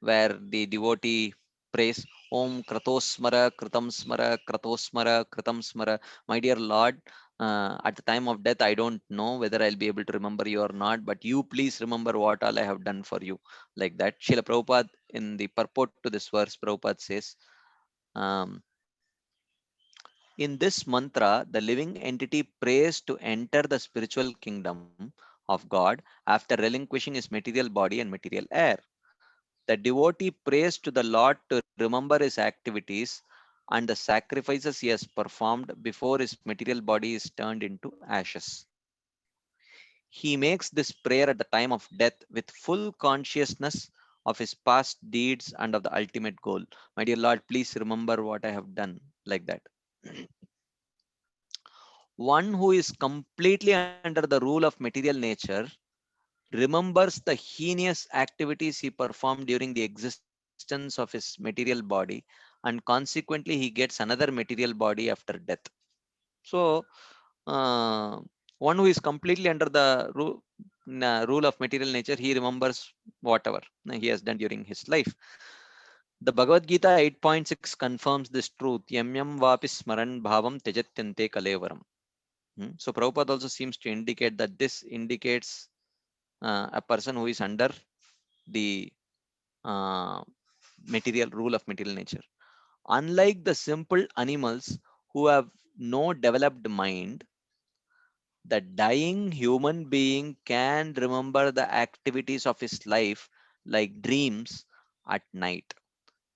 where the devotee prays Om Kratosmara Kritam Smara Kratosmara Kritam Smara. My dear Lord, at the time of death, I don't know whether I'll be able to remember you or not, but you please remember what all I have done for you. Like that. Srila Prabhupada, in the purport to this verse, Prabhupada says, um, in this mantra, the living entity prays to enter the spiritual kingdom of God after relinquishing his material body and material air. The devotee prays to the Lord to remember his activities and the sacrifices he has performed before his material body is turned into ashes. He makes this prayer at the time of death with full consciousness of his past deeds and of the ultimate goal. My dear Lord, please remember what I have done, like that. One who is completely under the rule of material nature remembers the heinous activities he performed during the existence of his material body, and consequently he gets another material body after death. So, uh, one who is completely under the rule of material nature, he remembers whatever he has done during his life. The Bhagavad Gita 8.6 confirms this truth. Yam yam vapi smaran bhavam tejatyante kalevaram. So Prabhupada also seems to indicate that this indicates a person who is under the uh, material rule of material nature. Unlike the simple animals who have no developed mind, the dying human being can remember the activities of his life like dreams at night.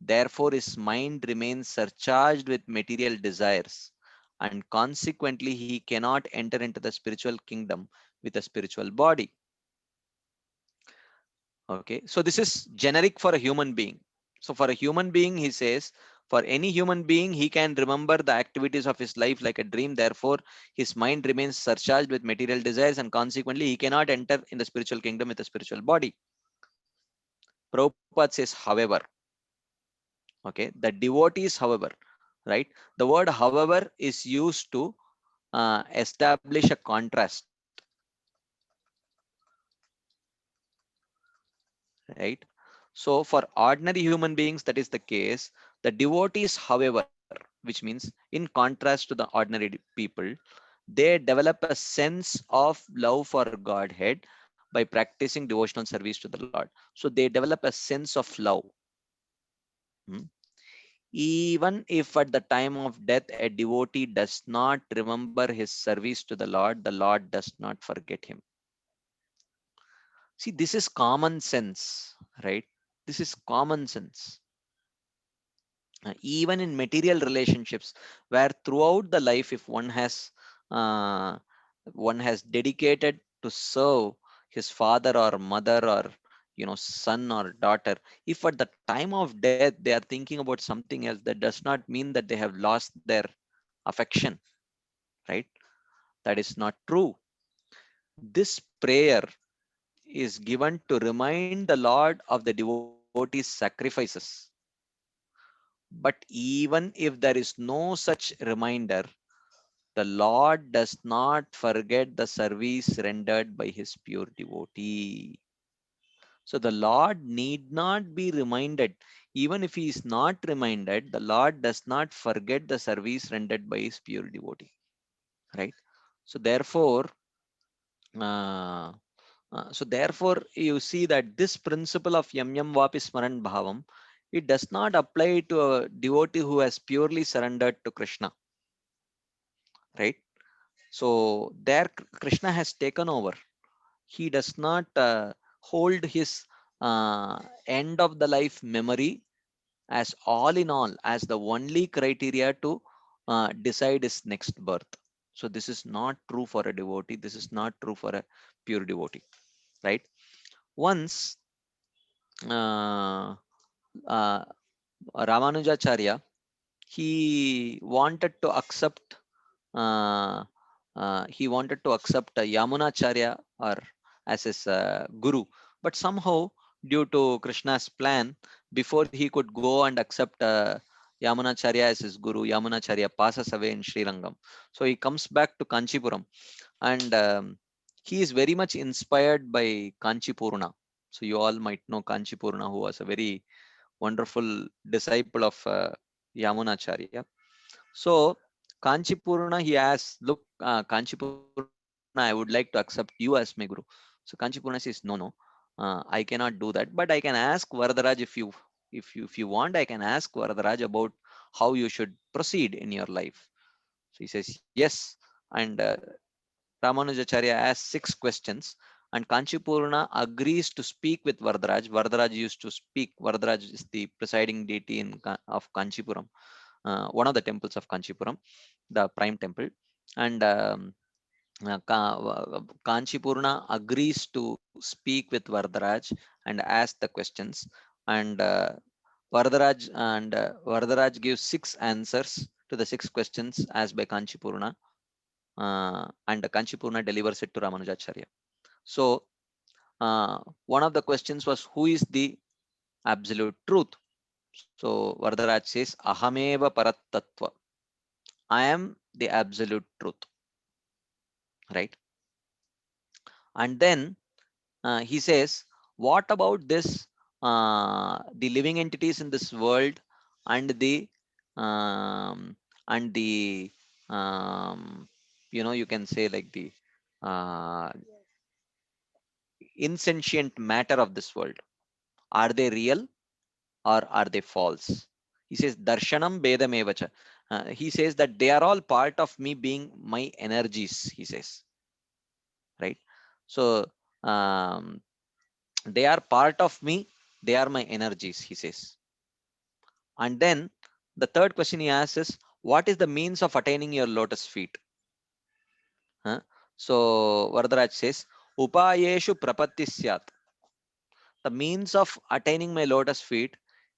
Therefore, his mind remains surcharged with material desires, and consequently, he cannot enter into the spiritual kingdom with a spiritual body. Okay, so this is generic for a human being. So for a human being, he says, for any human being, he can remember the activities of his life like a dream. Therefore, his mind remains surcharged with material desires, and consequently, he cannot enter in the spiritual kingdom with a spiritual body. Prabhupada says, however, okay, the devotees, however, right? The word however is used to establish a contrast, right? So for ordinary human beings, that is the case. The devotees, however, which means in contrast to the ordinary people, they develop a sense of love for Godhead by practicing devotional service to the Lord. So they develop a sense of love. Hmm. Even if at the time of death a devotee does not remember his service to the Lord does not forget him. See, this is common sense, right? This is common sense. Even in material relationships, where throughout the life, if uh, one has dedicated to serve his father or mother, or son or daughter, if at the time of death they are thinking about something else, that does not mean that they have lost their affection, right? That is not true. This prayer is given to remind the Lord of the devotee's sacrifices. But even if there is no such reminder, the Lord does not forget the service rendered by his pure devotee. So the Lord need not be reminded. Even if he is not reminded, the Lord does not forget the service rendered by his pure devotee. Right? So therefore, you see that this principle of yam yam vapi smaran bhavam, it does not apply to a devotee who has purely surrendered to Krishna, right? So there Krishna has taken over. He does not hold his end of the life memory as all in all, as the only criteria to decide his next birth. So this is not true for a devotee. This is not true for a pure devotee, right? Once uh, uh, Ramanujacharya, he wanted to accept Yamunacharya or as his guru, but somehow due to Krishna's plan, before he could go and accept Yamunacharya as his guru, Yamunacharya passes away in Srirangam. So he comes back to Kanchipuram, and he is very much inspired by Kanchipurna. So you all might know Kanchipurna, who was a very wonderful disciple of Yamunacharya. So Kanchipurna, he asks, look, Kanchipurna, I would like to accept you as my guru. So Kanchipurna says, no, I cannot do that, but I can ask Varadaraj if you want, I can ask Varadaraj about how you should proceed in your life. So he says yes, and Ramanujacharya asks 6 questions, and Kanchipurna agrees to speak with Varadaraj. Varadaraj used to speak. Varadaraj is the presiding deity of Kanchipuram, one of the temples of Kanchipuram, the prime temple. And Kanchipurna agrees to speak with Varadaraj and ask the questions. And Varadaraj gives 6 answers to the 6 questions asked by Kanchipurna, and Kanchipurna delivers it to Ramanujacharya. So one of the questions was, who is the absolute truth? So Varadaraj says, Ahameva Parattattva. I am the absolute truth, right? And then he says, what about this, the living entities in this world and the, um, and the, um, you can say like the uh, insentient matter of this world. Are they real or are they false? He says, Darshanam Bedamevacha. He says that they are all part of me being my energies, he says, right? So um, they are part of me, they are my energies, he says. And then the third question he asks is, what is the means of attaining your lotus feet? Huh? So Varadaraj says, Upayeshu prapatti syat. The means of attaining my lotus feet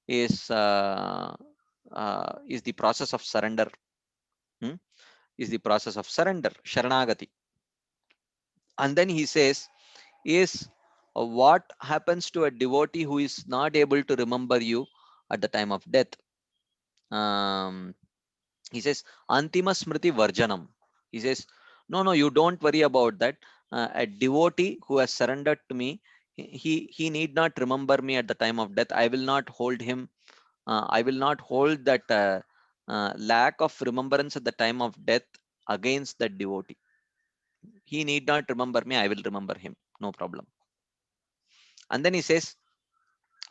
is the process of surrender. Hmm? Is the process of surrender, Sharanagati. And then he says, is what happens to a devotee who is not able to remember you at the time of death? Um, he says, Antima Smriti Varjanam. He says, no, you don't worry about that. A devotee who has surrendered to me, he need not remember me at the time of death. I will not hold him. I will not hold that lack of remembrance at the time of death against that devotee. He need not remember me. I will remember him. No problem. And then he says,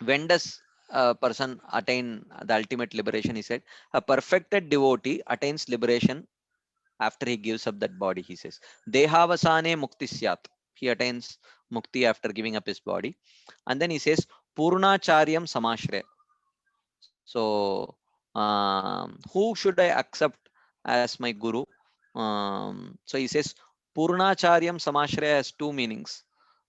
when does a person attain the ultimate liberation? He said, a perfected devotee attains liberation after he gives up that body, he says. Dehavasane mukti syat. He attains mukti after giving up his body. And then he says, Purnacharyam samashraya. So, who should I accept as my guru? So he says, Purnacharyam samashraya has 2 meanings.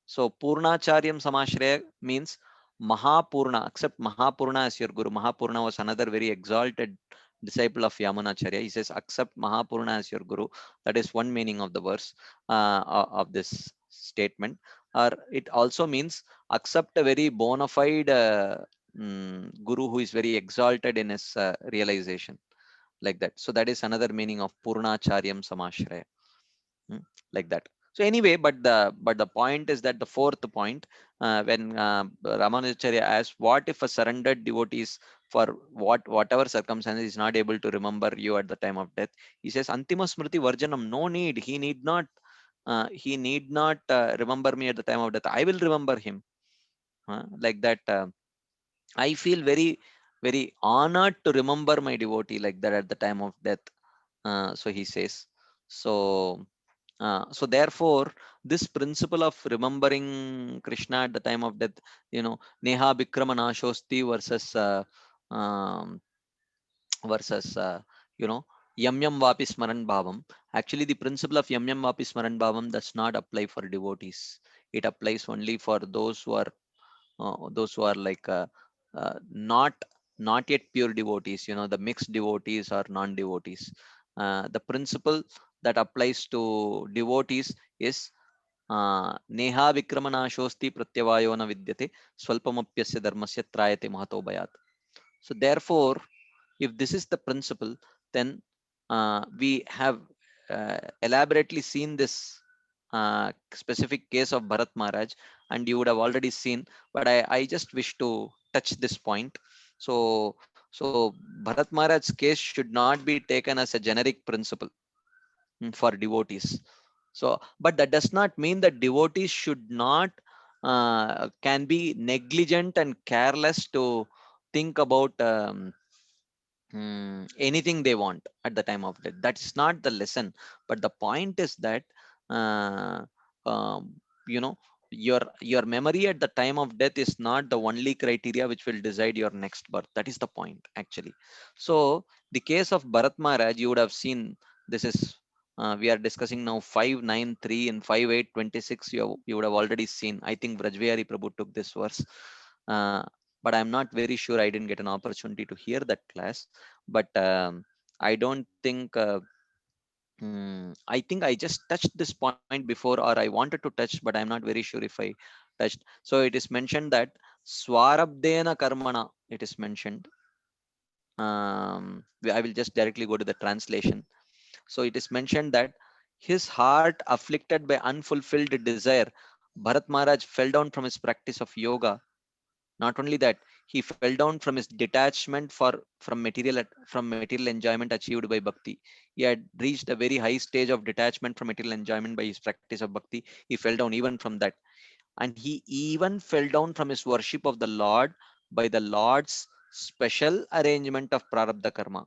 So, Purnacharyam samashraya means Mahapurna, accept Mahapurna as your guru. Mahapurna was another very exalted disciple of Yamunacharya. He says, accept Mahapurna as your guru. That is one meaning of the verse, of this statement. Or it also means accept a very bona fide guru who is very exalted in his realization, like that. So that is another meaning of Purnacharyam Samashraya, like that. So anyway, but the point is that the fourth point, when Ramanujacharya asks, what if a surrendered devotee is for whatever circumstances is not able to remember you at the time of death, he says, Antima Smriti Varjanam, no need. He need not remember me at the time of death. I will remember him. Like that. I feel very honored to remember my devotee like that at the time of death. So he says. So therefore, this principle of remembering Krishna at the time of death, Neha Bikramanashosti um, versus Yam Yam Vapi Smaran Bhavam. Actually, the principle of Yam Yam Vapi Smaran Bhavam does not apply for devotees. It applies only for those who are like not yet pure devotees, the mixed devotees or non-devotees. The principle that applies to devotees is neha vikramanashosti pratyavayo na vidyate swalpamapyasya dharmasya trayate mahato bhayat. So therefore, if this is the principle, then we have elaborately seen this specific case of Bharat Maharaj, and you would have already seen, but I just wish to touch this point. So Bharat Maharaj's case should not be taken as a generic principle for devotees. So, but that does not mean that devotees should not can be negligent and careless to think about anything they want at the time of death. That's not the lesson, but the point is that uh, um, you know your memory at the time of death is not the only criteria which will decide your next birth. That is the point actually. So the case of Bharat Maharaj, you would have seen, this is we are discussing now 593 and 5826. You would have already seen. I think Vrajvihari Prabhu took this verse, uh, but I'm not very sure. I didn't get an opportunity to hear that class, but I don't think I think I just touched this point before, or I wanted to touch, but I'm not very sure if I touched. So it is mentioned that Swarabdena Karmana, it is mentioned. I will just directly go to the translation. So it is mentioned that his heart afflicted by unfulfilled desire, Bharat Maharaj fell down from his practice of yoga. Not only that, he fell down from his detachment from material enjoyment achieved by bhakti. He had reached a very high stage of detachment from material enjoyment by his practice of bhakti. He fell down even from that, and he even fell down from his worship of the Lord by the Lord's special arrangement of prarabdha karma.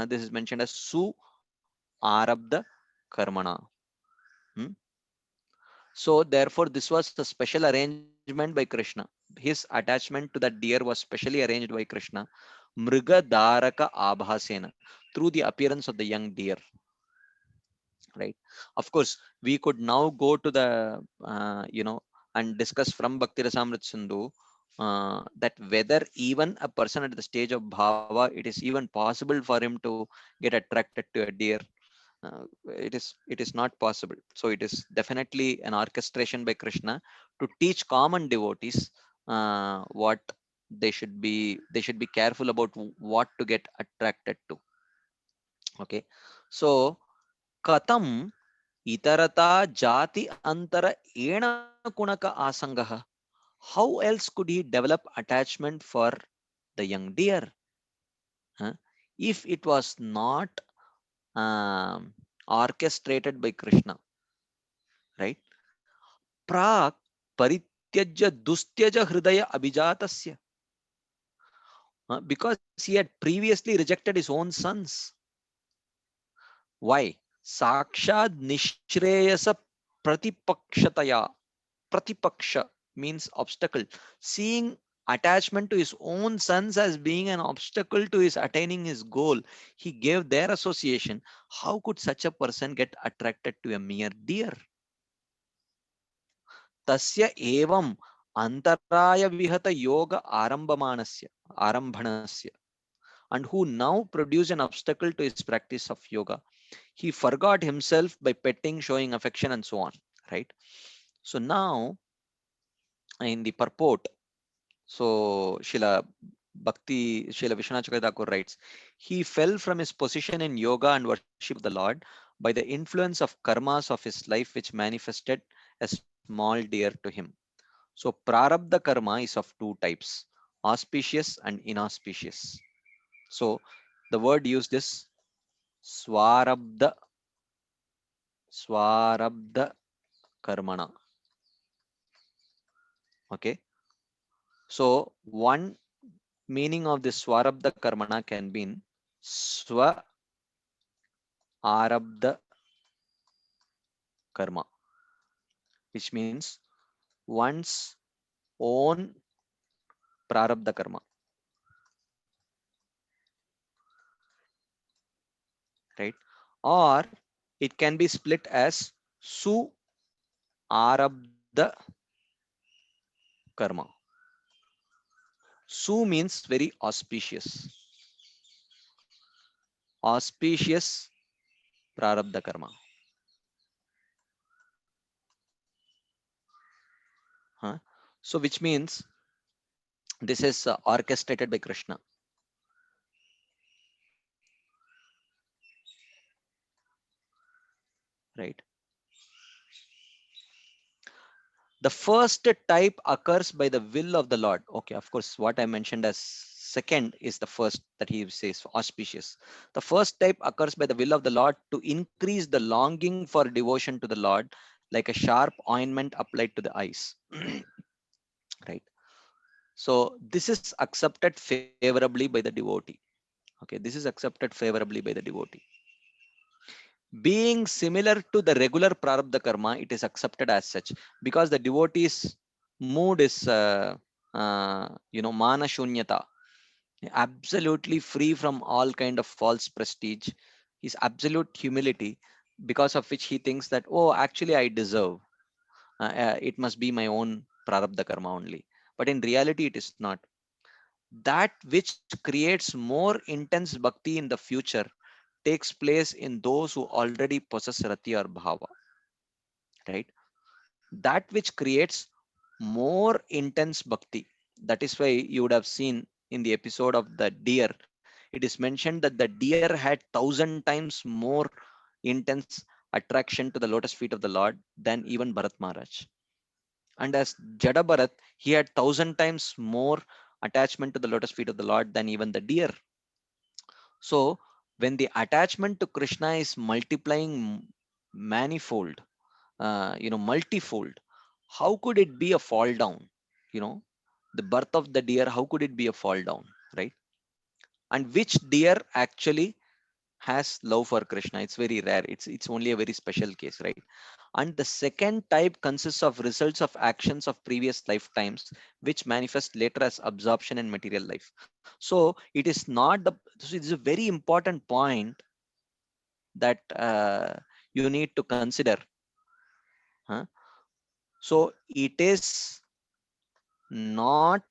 This is mentioned as su arabdha karmana. Hmm? So therefore, this was a special arrangement by Krishna. His attachment to that deer was specially arranged by Krishna. Mriga Dharaka Abhasena, through the appearance of the young deer. Right. Of course, we could now go to the and discuss from Bhakti Rasamrit Sindhu that whether even a person at the stage of bhava, it is even possible for him to get attracted to a deer. It is not possible. So it is definitely an orchestration by Krishna to teach common devotees what they should be careful about what to get attracted to. Okay, so katam itarata jati antara ena kunaka asangaha. How else could he develop attachment for the young deer, huh? If it was not orchestrated by Krishna, right? Prak parityajya dustyaja hridaya abhijatasya. Because he had previously rejected his own sons. Why? Sakshad nishreyasa pratipakshataya. Pratipaksha means obstacle. Seeing attachment to his own sons as being an obstacle to his attaining his goal, he gave their association. How could such a person get attracted to a mere deer? Tasya evam antaraya vihata yoga arambhanasya, and who now produce an obstacle to his practice of yoga. He forgot himself by petting, showing affection, and so on. Right. So now in the purport, so Srila Vishwanath Chakravarti Thakur writes, he fell from his position in yoga and worship of the Lord by the influence of karmas of his life which manifested a small deer to him. So prarabdha karma is of two types, auspicious and inauspicious. So the word used is swarabdha, swarabdha karmana. Okay. So one meaning of this swarabdha karmana can be in swa arabdha karma, which means one's own prarabdha karma, right? Or it can be split as su arabdha karma. Su means very auspicious, auspicious prarabdha karma. Huh? So which means this is orchestrated by Krishna, right? The first type occurs by the will of the Lord. Okay, of course, what I mentioned as second is the first that he says auspicious. The first type occurs by the will of the Lord to increase the longing for devotion to the Lord, like a sharp ointment applied to the eyes. Right. So this is accepted favorably by the devotee. Okay, this is accepted favorably by the devotee. Being similar to the regular prarabdha karma, it is accepted as such because the devotee's mood is mana shunyata, absolutely free from all kind of false prestige, his absolute humility, because of which he thinks that, oh, actually I deserve, it must be my own prarabdha karma only. But in reality it is not. That which creates more intense bhakti in the future takes place in those who already possess rati or bhava, right? That which creates more intense bhakti. That is why you would have seen in the episode of the deer, it is mentioned that the deer had 1,000 times more intense attraction to the lotus feet of the Lord than even Bharat Maharaj. And as Jada Bharat, he had 1,000 times more attachment to the lotus feet of the Lord than even the deer. So when the attachment to Krishna is multiplying manifold, multifold, how could it be a fall down? You know, the birth of the deer, how could it be a fall down, right? And which deer actually has love for Krishna? It's very rare. It's only a very special case, right? And the second type consists of results of actions of previous lifetimes, which manifest later as absorption in material life. So it is not the. So it's a very important point that you need to consider. Huh? So it is not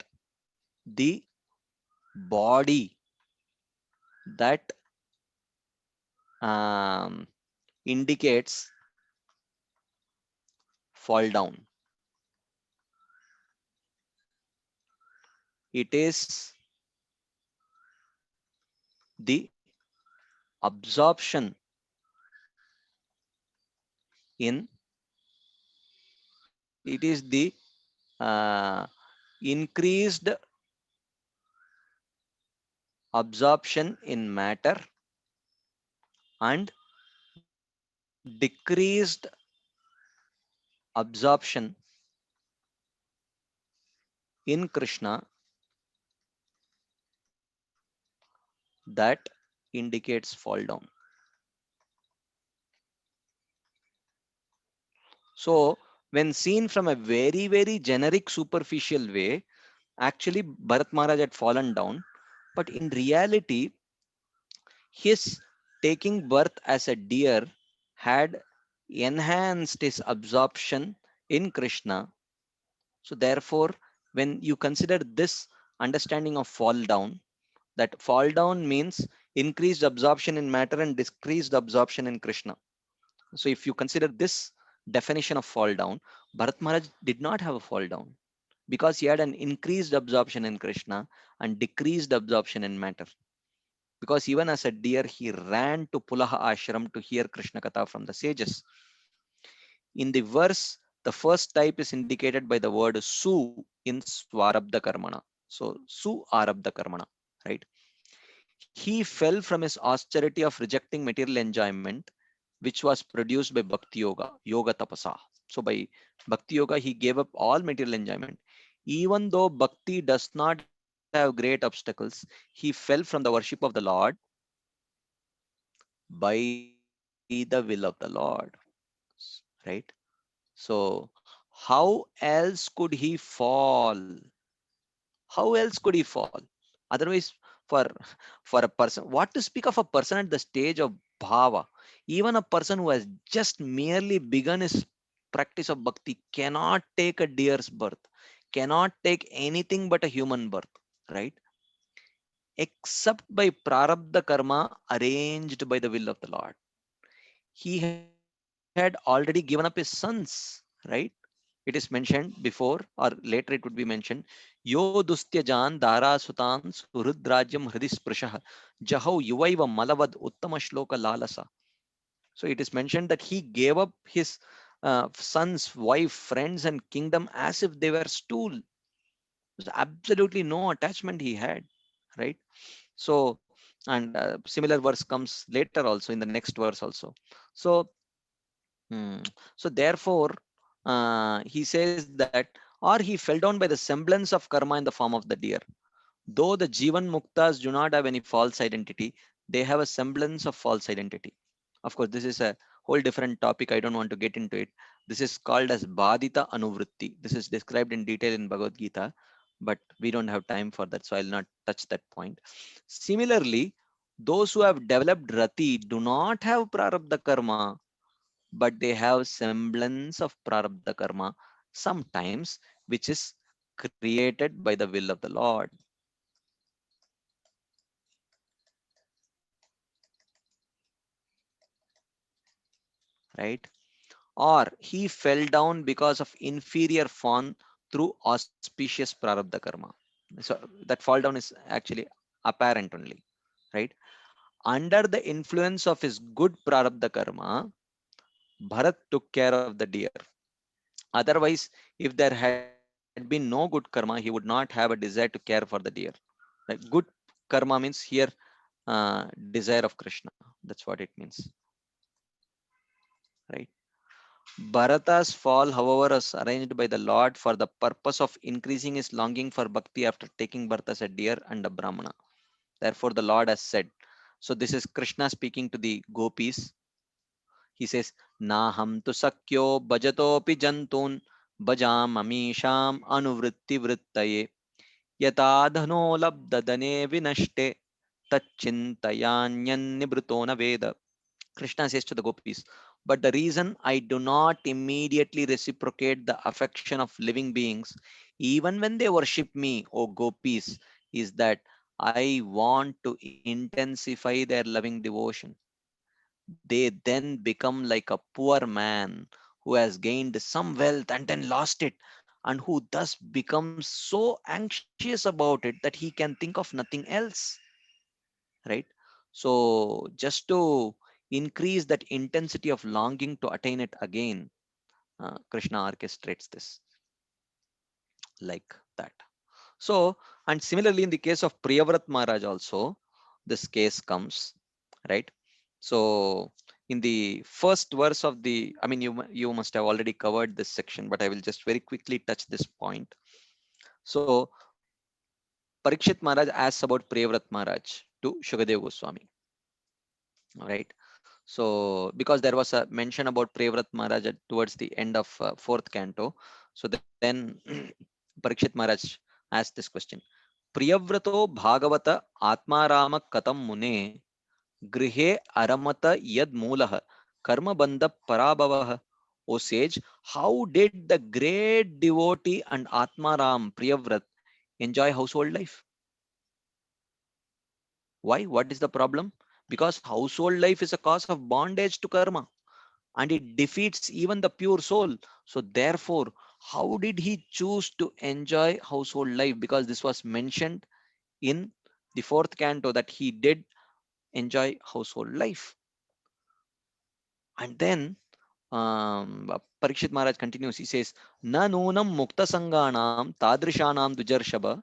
the body that um, indicates fall down. It is the absorption in, it is the uh, increased absorption in matter and decreased absorption in Krishna that indicates fall down. So when seen from a very, very generic superficial way, actually Bharat Maharaj had fallen down. But in reality, his taking birth as a deer had enhanced his absorption in Krishna. So therefore, when you consider this understanding of fall down, that fall down means increased absorption in matter and decreased absorption in Krishna. So if you consider this definition of fall down, Bharat Maharaj did not have a fall down because he had an increased absorption in Krishna and decreased absorption in matter. because even as a deer, he ran to Pulaha ashram to hear Krishna Katha from the sages. In the verse, the first type is indicated by the word Su in Swarabdha Karmana. So Su Arabdha Karmana, right? He fell from his austerity of rejecting material enjoyment, which was produced by Bhakti Yoga, Yoga Tapasa. So by Bhakti Yoga, he gave up all material enjoyment. Even though Bhakti does not have great obstacles, he fell from the worship of the Lord by the will of the Lord, right? So how else could he fall? How else could he fall? Otherwise, for for a person, what to speak of a person at the stage of bhava? Even a person who has just merely begun his practice of bhakti cannot take a deer's birth, cannot take anything but a human birth, right? Except by prarabdha karma arranged by the will of the Lord. He had already given up his sons, right? It is mentioned before, or later it would be mentioned, Yo dustyajan dara sutan suhrudrajyam hridisprashah jahau yuvaiva malavad uttama shloka lalasa. So it is mentioned that he gave up his sons, wife, friends, and kingdom as if they were stool. There's absolutely no attachment he had, right? So, and similar verse comes later also in the next verse also. So, so therefore, he says that, or he fell down by the semblance of karma in the form of the deer. Though the Jivan Muktas do not have any false identity, they have a semblance of false identity. Of course, this is a whole different topic. I don't want to get into it. This is called as Badita Anuvritti. This is described in detail in Bhagavad Gita, but we don't have time for that, so I'll not touch that point. Similarly, those who have developed Rati do not have Prarabdha Karma, but they have semblance of Prarabdha Karma sometimes, which is created by the will of the Lord. Right? Or he fell down because of inferior form through auspicious prarabdha karma. So that fall down is actually apparent only, right? Under the influence of his good prarabdha karma, Bharat took care of the deer. Otherwise, if there had been no good karma, he would not have a desire to care for the deer. Right? Good karma means here desire of Krishna. That's what it means, right? Bharata's fall, however, was arranged by the Lord for the purpose of increasing his longing for bhakti after taking birth as a deer and a brahmana. Therefore, the Lord has said. So, this is Krishna speaking to the gopis. He says, Naham tu sakyo bhajatopi jantun bhajam amisham anuvritti vrittaye yatadhano labdadane vinashte tachintayanyan nibruto na veda. Krishna says to the gopis, but the reason I do not immediately reciprocate the affection of living beings, even when they worship me, O gopis, is that I want to intensify their loving devotion. They then become like a poor man who has gained some wealth and then lost it, and who thus becomes so anxious about it that he can think of nothing else, right? So just to increase that intensity of longing to attain it again, Krishna orchestrates this like that. So, and similarly in the case of Priyavrat Maharaj also, this case comes, right? So in the first verse of the, I mean, you must have already covered this section, but I will just very quickly touch this point. So Parikshit Maharaj asks about Priyavrat Maharaj to Shukadev Goswami, right? So, because there was a mention about Prevrat Maharaj towards the end of fourth canto, so then Parikshit Maharaj asked this question: Priyavrato Bhagavata Atmarama Katam Mune Grihe Aramata Yad Mulaha Karma Bandha Parabhavaha. O sage, how did the great devotee and Atmaram Priyavrat enjoy household life? Why? What is the problem? Because household life is a cause of bondage to karma, and it defeats even the pure soul. So therefore, how did he choose to enjoy household life? Because this was mentioned in the fourth canto that he did enjoy household life. And then Parikshit Maharaj continues. He says, "Na nunam mukta sanganam tadrishanam dujarshaba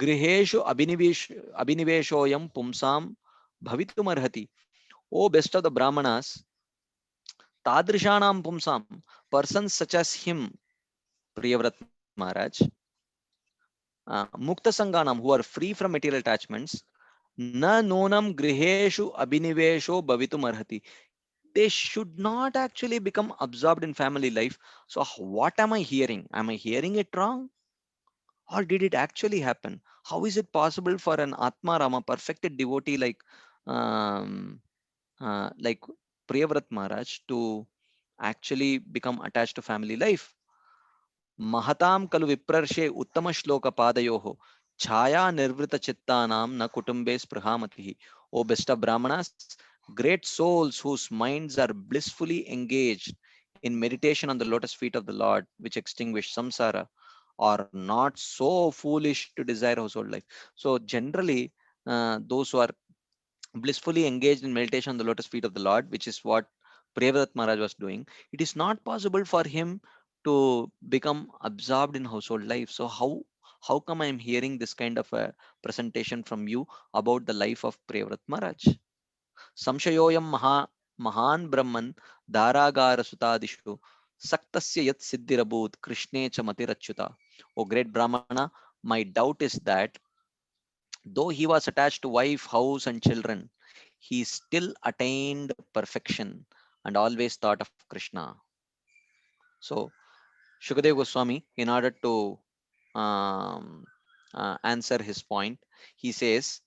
grihishu abhiniveshoyam pumsam bhavitumarhati." O best of the Brahmanas, tadrishanam pumsam, persons such as him, Priyavrat Maharaj, mukta sanganam, who are free from material attachments, na nonam griheshu abhinivesho bhavitumarhati. They should not actually become absorbed in family life. So what am I hearing? Am I hearing it wrong? Or did it actually happen? How is it possible for an Atma Rama, perfected devotee um, like Priyavrat Maharaj to actually become attached to family life? Mahatam kalu viprarshe uttama shloka padayoho chaya nirvrita chittanam na kutumbe sprihamatihi. O best of Brahmanas, great souls whose minds are blissfully engaged in meditation on the lotus feet of the Lord, which extinguish samsara, are not so foolish to desire household life. So generally, those who are blissfully engaged in meditation on the lotus feet of the Lord, which is what Priyavrat Maharaj was doing, it is not possible for him to become absorbed in household life. So how come I am hearing this kind of a presentation from you about the life of Priyavrat Maharaj? Samshayoyam mahan Brahman Dharagara Sutadishu Saktasya Yat Siddhirabhut Krishne cha Matirachyuta. O great Brahmana, my doubt is that though he was attached to wife, house, and children, he still attained perfection and always thought of Krishna. So, Shukadev Goswami, in order to um, answer his point, he says,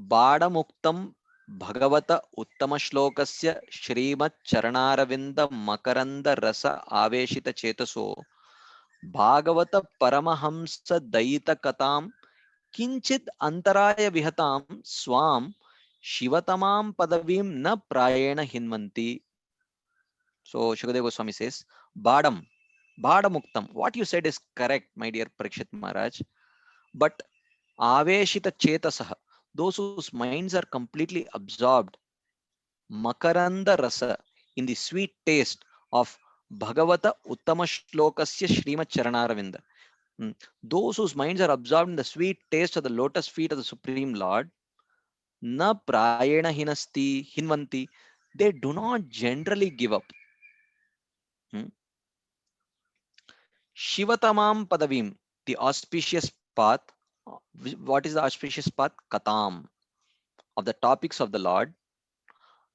Badamuktam Bhagavata Uttama Shlokasya Shrimat Charanaravinda Makaranda Rasa Aveshita Chetaso Bhagavata Paramahamsa Daita Katam Kinchit Antaraya Vihatam Swam Shivatamam Padavim Na Prayena Hinmanti. So Shukadeva Goswami says, Badam, Badamuktam. What you said is correct, my dear Parikshit Maharaj. But Aveshita Chetasaha, those whose minds are completely absorbed, Makaranda Rasa, in the sweet taste of Bhagavata Uttama Shlokasya Srimad Charanaravinda. Those whose minds are absorbed in the sweet taste of the lotus feet of the Supreme Lord, na prayena hinvanti, they do not generally give up. Hmm. Shivatamam padavim, the auspicious path. What is the auspicious path? Katam, of the topics of the Lord.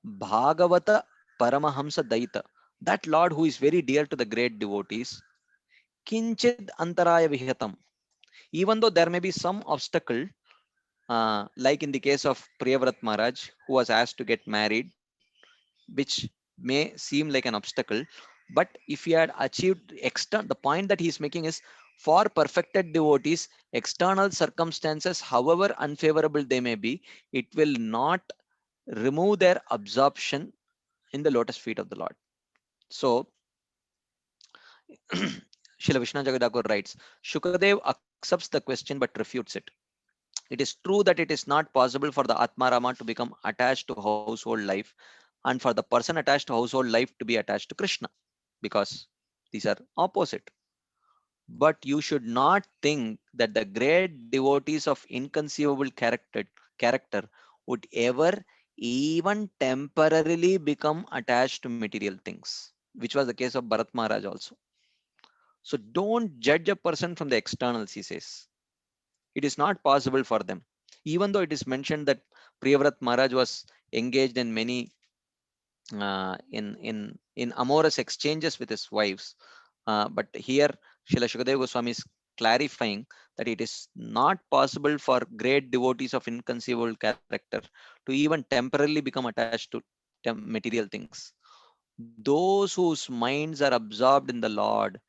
Bhagavata Paramahamsa Daita, that Lord who is very dear to the great devotees. Kinchid Antaraya Vihatam, even though there may be some obstacle, like in the case of Priyavrat Maharaj, who was asked to get married, which may seem like an obstacle, but if he had achieved the point that he is making is, for perfected devotees, external circumstances, however unfavorable they may be, it will not remove their absorption in the lotus feet of the Lord. So Srila Vishnu Jagadhakur writes, Shukadev accepts the question but refutes it. It is true that it is not possible for the Atmarama to become attached to household life and for the person attached to household life to be attached to Krishna, because these are opposite. But you should not think that the great devotees of inconceivable character would ever even temporarily become attached to material things, which was the case of Bharat Maharaj also. So don't judge a person from the externals, he says. It is not possible for them. Even though it is mentioned that Priyavrat Maharaj was engaged in many in amorous exchanges with his wives, but here Srila Shukadeva Goswami is clarifying that it is not possible for great devotees of inconceivable character to even temporarily become attached to material things. Those whose minds are absorbed in the Lord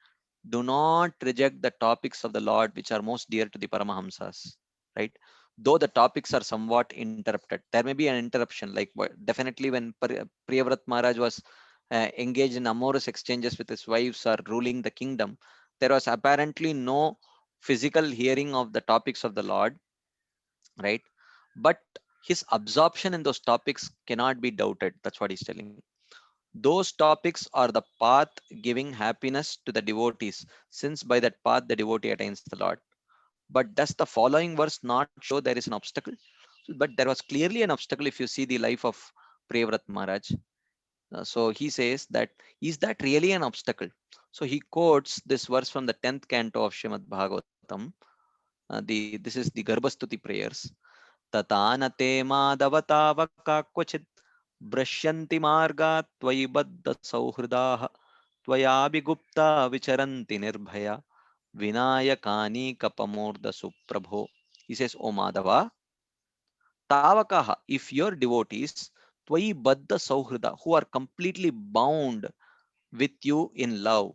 do not reject the topics of the Lord which are most dear to the Paramahamsas, right? Though the topics are somewhat interrupted, there may be an interruption. Like definitely when Priyavrat Maharaj was engaged in amorous exchanges with his wives or ruling the kingdom, there was apparently no physical hearing of the topics of the Lord, right? But his absorption in those topics cannot be doubted. That's what he's telling. Those topics are the path giving happiness to the devotees, since by that path the devotee attains the Lord. But does the following verse not show there is an obstacle? But there was clearly an obstacle if you see the life of Priyavrat Maharaj. So he says that, is that really an obstacle? So he quotes this verse from the 10th canto of Srimad Bhagavatam. This is the Garbhastuti prayers. Tatanate madavata क्वचित् भ्रश्यन्ति मार्गात् त्वयि बद्ध सौहृदाः त्वयाभिगुप्ता विचरन्ति Nirbhaya vinayakani suprabho. He says, O Madhava, tavakaha, if your devotees, twayi baddha sauhrida, who are completely bound with you in love,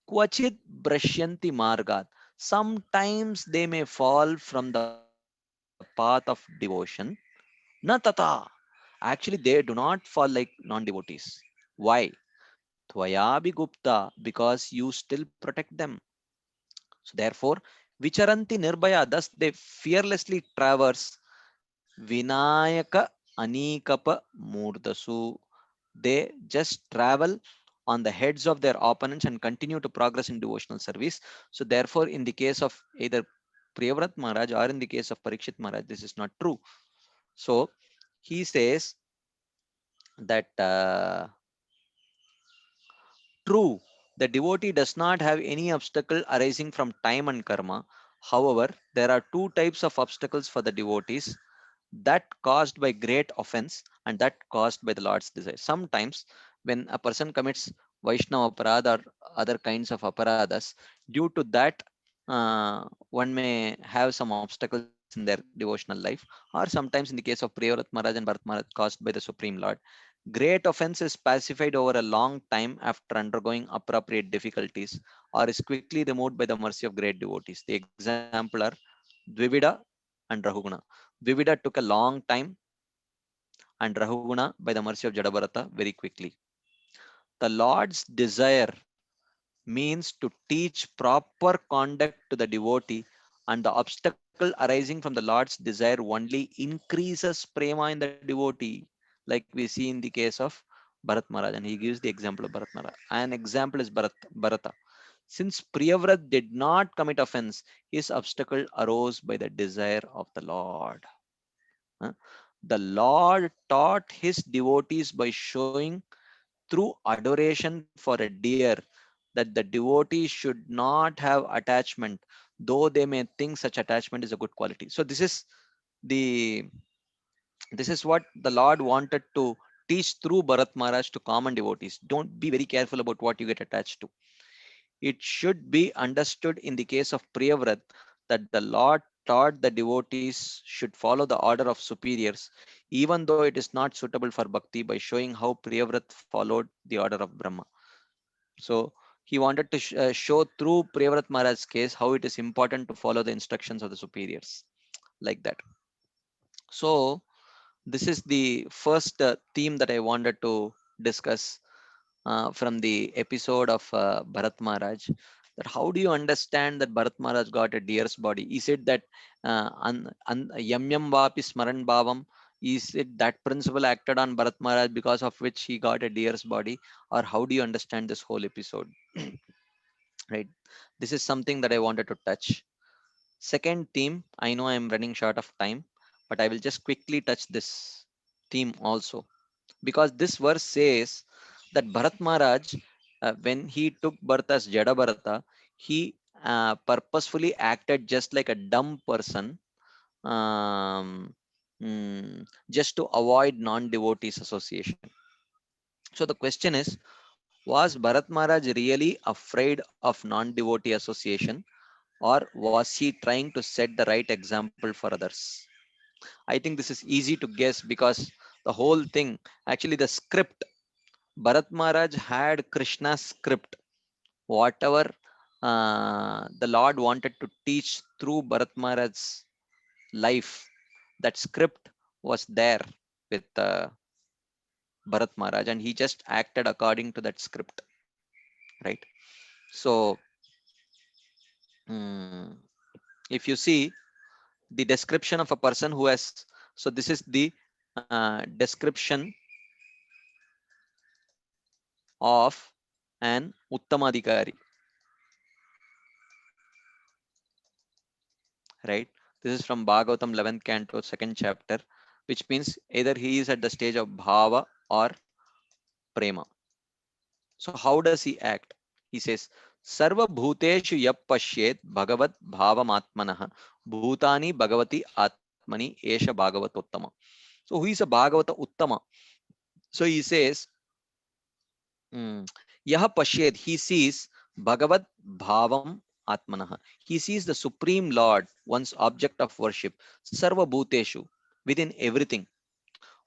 kvachit brashyanti margat, sometimes they may fall from the path of devotion. Na tata, actually they do not fall like non-devotees. Why? Tvayabi gupta, because you still protect them. So therefore, vicharanti nirbhaya, thus they fearlessly traverse Vinayaka Anikapa Murdasu. They just travel on the heads of their opponents and continue to progress in devotional service. So therefore, in the case of either Priyavrat Maharaj or in the case of Parikshit Maharaj, this is not true. So he says that true, the devotee does not have any obstacle arising from time and karma. However, there are two types of obstacles for the devotees, that caused by great offense and that caused by the Lord's desire. Sometimes when a person commits Vaishnava aparadha or other kinds of aparadas, due to that, one may have some obstacles in their devotional life, or sometimes in the case of Priyavrat Maharaj and Bharat Maharaj, caused by the Supreme Lord. Great offense is pacified over a long time after undergoing appropriate difficulties, or is quickly removed by the mercy of great devotees. The example are Dvivida and Rahuguna. Dvivida took a long time, and Rahuguna, by the mercy of Jadabharata, very quickly. The Lord's desire means to teach proper conduct to the devotee, and the obstacle arising from the Lord's desire only increases prema in the devotee, like we see in the case of Bharat Maharaj, and he gives the example of Bharat Maharaj. An example is Bharata. Since Priyavrat did not commit offense, his obstacle arose by the desire of the Lord. Huh? The Lord taught his devotees by showing through adoration for a deer that the devotee should not have attachment, though they may think such attachment is a good quality. So the this is what the Lord wanted to teach through Bharat Maharaj to common devotees. Don't be very careful about what you get attached to. It should be understood in the case of Priyavrat that the Lord taught the devotees should follow the order of superiors, even though it is not suitable for bhakti, by showing how Priyavrat followed the order of Brahma. So he wanted to show through Priyavrat Maharaj's case how it is important to follow the instructions of the superiors, like that. So this is the first theme that I wanted to discuss from the episode of Bharat Maharaj. That how do you understand that Bharat Maharaj got a deer's body? Is it that yam yam vapi smaran bhavam? Is it that principle acted on Bharat Maharaj because of which he got a deer's body? Or how do you understand this whole episode? Right. This is something that I wanted to touch. Second theme, I know I'm running short of time, but I will just quickly touch this theme also, because this verse says that Bharat Maharaj, when he took birth as Jada Bharata, he purposefully acted just like a dumb person, um, just to avoid non-devotees association. So the question is, was Bharat Maharaj really afraid of non-devotee association, or was he trying to set the right example for others? I think this is easy to guess, because the whole thing, actually the script, Bharat Maharaj had Krishna's script. Whatever the Lord wanted to teach through Bharat Maharaj's life, that script was there with Bharat Maharaj, and he just acted according to that script, right? So, mm, if you see the description of a person who has So this is the description of an Uttamadhikari, right? This is from Bhagavatam 11th canto, 2nd chapter, which means either he is at the stage of bhava or prema. So how does he act? He says, Sarva bhuteshu yap pashyet bhagavat bhavamatmanah bhutani bhagavati atmani esha bhagavatottama. So who is a Bhagavata Uttama? So he says, Yaha Pashyed, he sees Bhagavat Bhavam Atmanah. He sees the Supreme Lord, one's object of worship, Sarva Bhuteshu, within everything.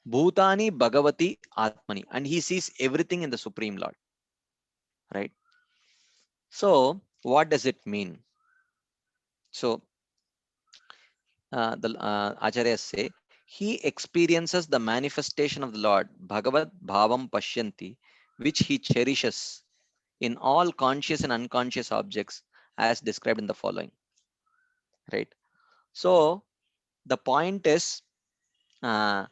Bhutani Bhagavati Atmani. And he sees everything in the Supreme Lord. Right? So, what does it mean? So, the Acharyas say, he experiences the manifestation of the Lord, Bhagavat Bhavam Pashyanti, which he cherishes in all conscious and unconscious objects as described in the following. Right. So the point is, an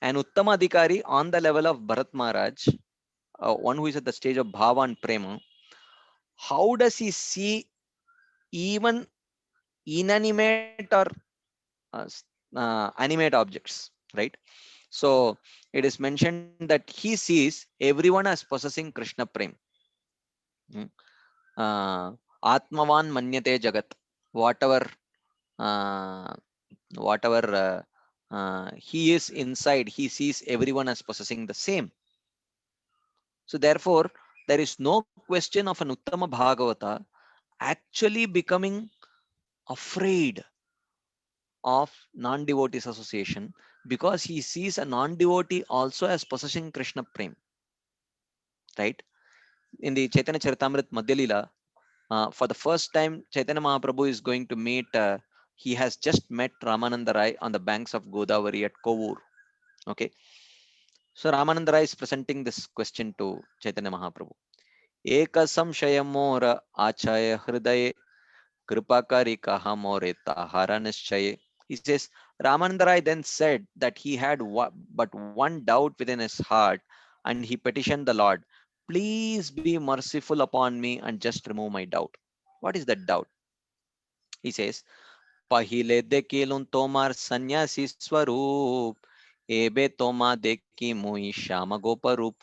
Uttama Adhikari on the level of Bharat Maharaj, one who is at the stage of Bhava and Prema, how does he see even inanimate or animate objects, right? So it is mentioned that he sees everyone as possessing Krishna Prem. Atmavan manyate jagat. Whatever uh, he is inside, he sees everyone as possessing the same. So therefore, there is no question of an Uttama Bhagavata actually becoming afraid of non-devotees association, because he sees a non-devotee also as possessing Krishna Prem. Right? In the Chaitanya Charitamrita Madhya Leela, for the first time, Chaitanya Mahaprabhu is going to meet, he has just met Ramananda Rai on the banks of Godavari at Kovur. Okay. So Ramananda Rai is presenting this question to Chaitanya Mahaprabhu. Eka samshayamora achaya hridaye kripakari kaha more tahara nischaye. He says, Ramananda Rai then said that he had but one doubt within his heart, and he petitioned the Lord, please be merciful upon me and just remove my doubt. What is that doubt? He says, Pahile dekilun tomar sannyasi swaroop, ebe toma deki mui shama goparoop.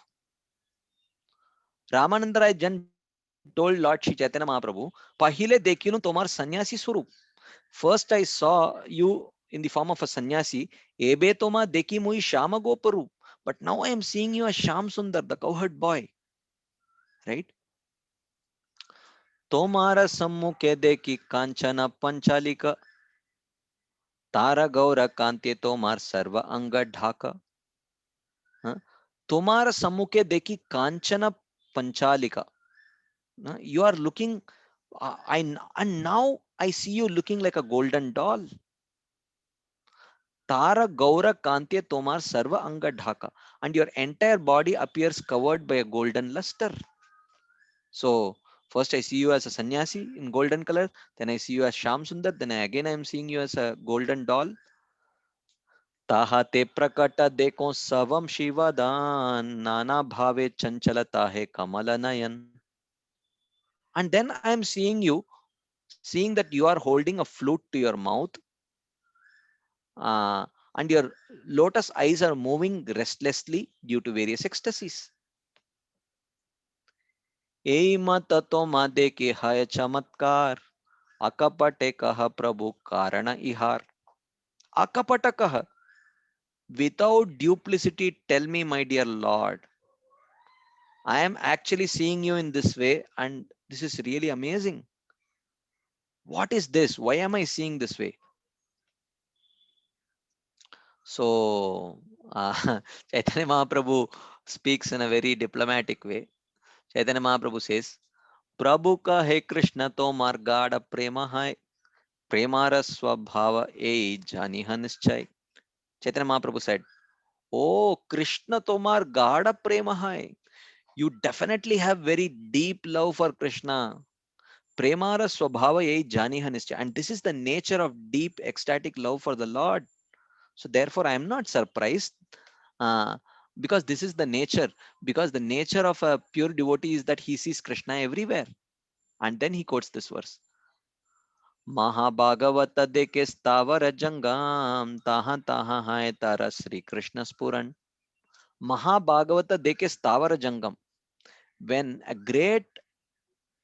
Ramananda Rai told Lord Shri Chaitanya Mahaprabhu, Pahile dekilun tomar sannyasi swaroop. First I saw you in the form of a sannyasi, ebe toma deki mui shama goparoop. But now I am seeing you as Sham Sundar, the cowherd boy. Right? Tomara sammuke deki kanchana panchalika. तारा गौर कांते तोमार सर्व अंग ढाका. तोमार सम्मुखे देखी कांचन पंचालिका. You are looking, and now I see you looking like a golden doll. Tara gaura kante tomar sarva anga dhaka, and your entire body appears covered by a golden luster. So first I see you as a sannyasi in golden color, then I see you as Sham Sundar, then again I am seeing you as a golden doll. ताहा ते प्रकट देखो सवम शिवदान नाना भावे चंचलता है Kamal Nayan. And then I am seeing you, seeing that you are holding a flute to your mouth, and your lotus eyes are moving restlessly due to various ecstasies. ए मत तो मादे के हय चमत्कार अकपटे कह प्रभु कारण इहार. अकपट कह, without duplicity, tell me, my dear Lord, I am actually seeing you in this way, and this is really amazing. What is this? Why am I seeing this way? So, Chaitanya Mahaprabhu speaks in a very diplomatic way. Chaitanya Mahaprabhu says, Prabhu ka hai Krishna to margada prema hai, premara swabhava e jani hanischai. Chaitanya Mahaprabhu said, Oh, Krishna tomar gada prema hai. You definitely have very deep love for Krishna. Premara swabhava ye jani hanischa. And this is the nature of deep ecstatic love for the Lord. So therefore, I am not surprised, uh, because this is the nature. Because the nature of a pure devotee is that he sees Krishna everywhere. And then he quotes this verse. महाभागवत देखे स्थावर जंगम ताहा ताहा है तारा Shri Krishna स्पुरन. Mahabhagavata deke Stavara Jangam. When a great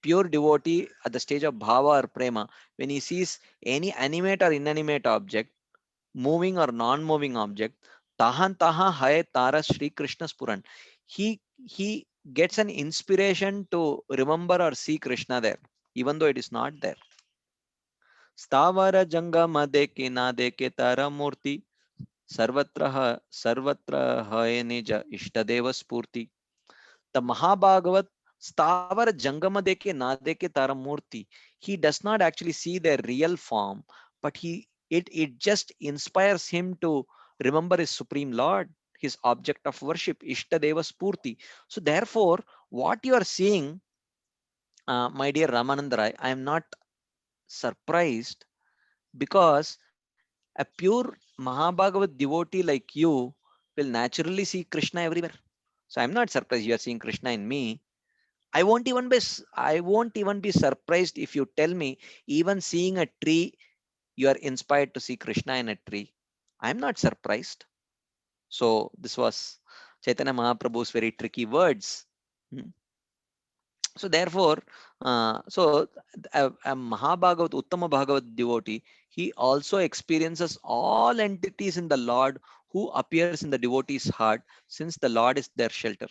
pure devotee at the stage of bhava or prema, when he sees any animate or inanimate object, moving or non-moving object, tahan taha hai tara Shri Krishna Spuran. He gets an inspiration to remember or see Krishna there, even though it is not there. Stavara Jangama deke na deke tara murti. सर्वत्र है निज इष्टदेव स्फूर्ति. The Mahabhagavat Stavar Jangama deke na deke Taramurti. He does not actually see their real form, but it just inspires him to remember his Supreme Lord, his object of worship, Ishtadeva Spurti. So therefore, what you are seeing, my dear Ramananda Rai, I am not surprised, because a pure Mahabhagavat devotee like you will naturally see Krishna everywhere. So I'm not surprised you are seeing Krishna in me. I won't even be surprised if you tell me, even seeing a tree, you are inspired to see Krishna in a tree. I'm not surprised. So this was Chaitanya Mahaprabhu's very tricky words. Hmm. So therefore, a Mahabhagavat, Uttama Bhagavat devotee, he also experiences all entities in the Lord who appears in the devotee's heart, since the Lord is their shelter.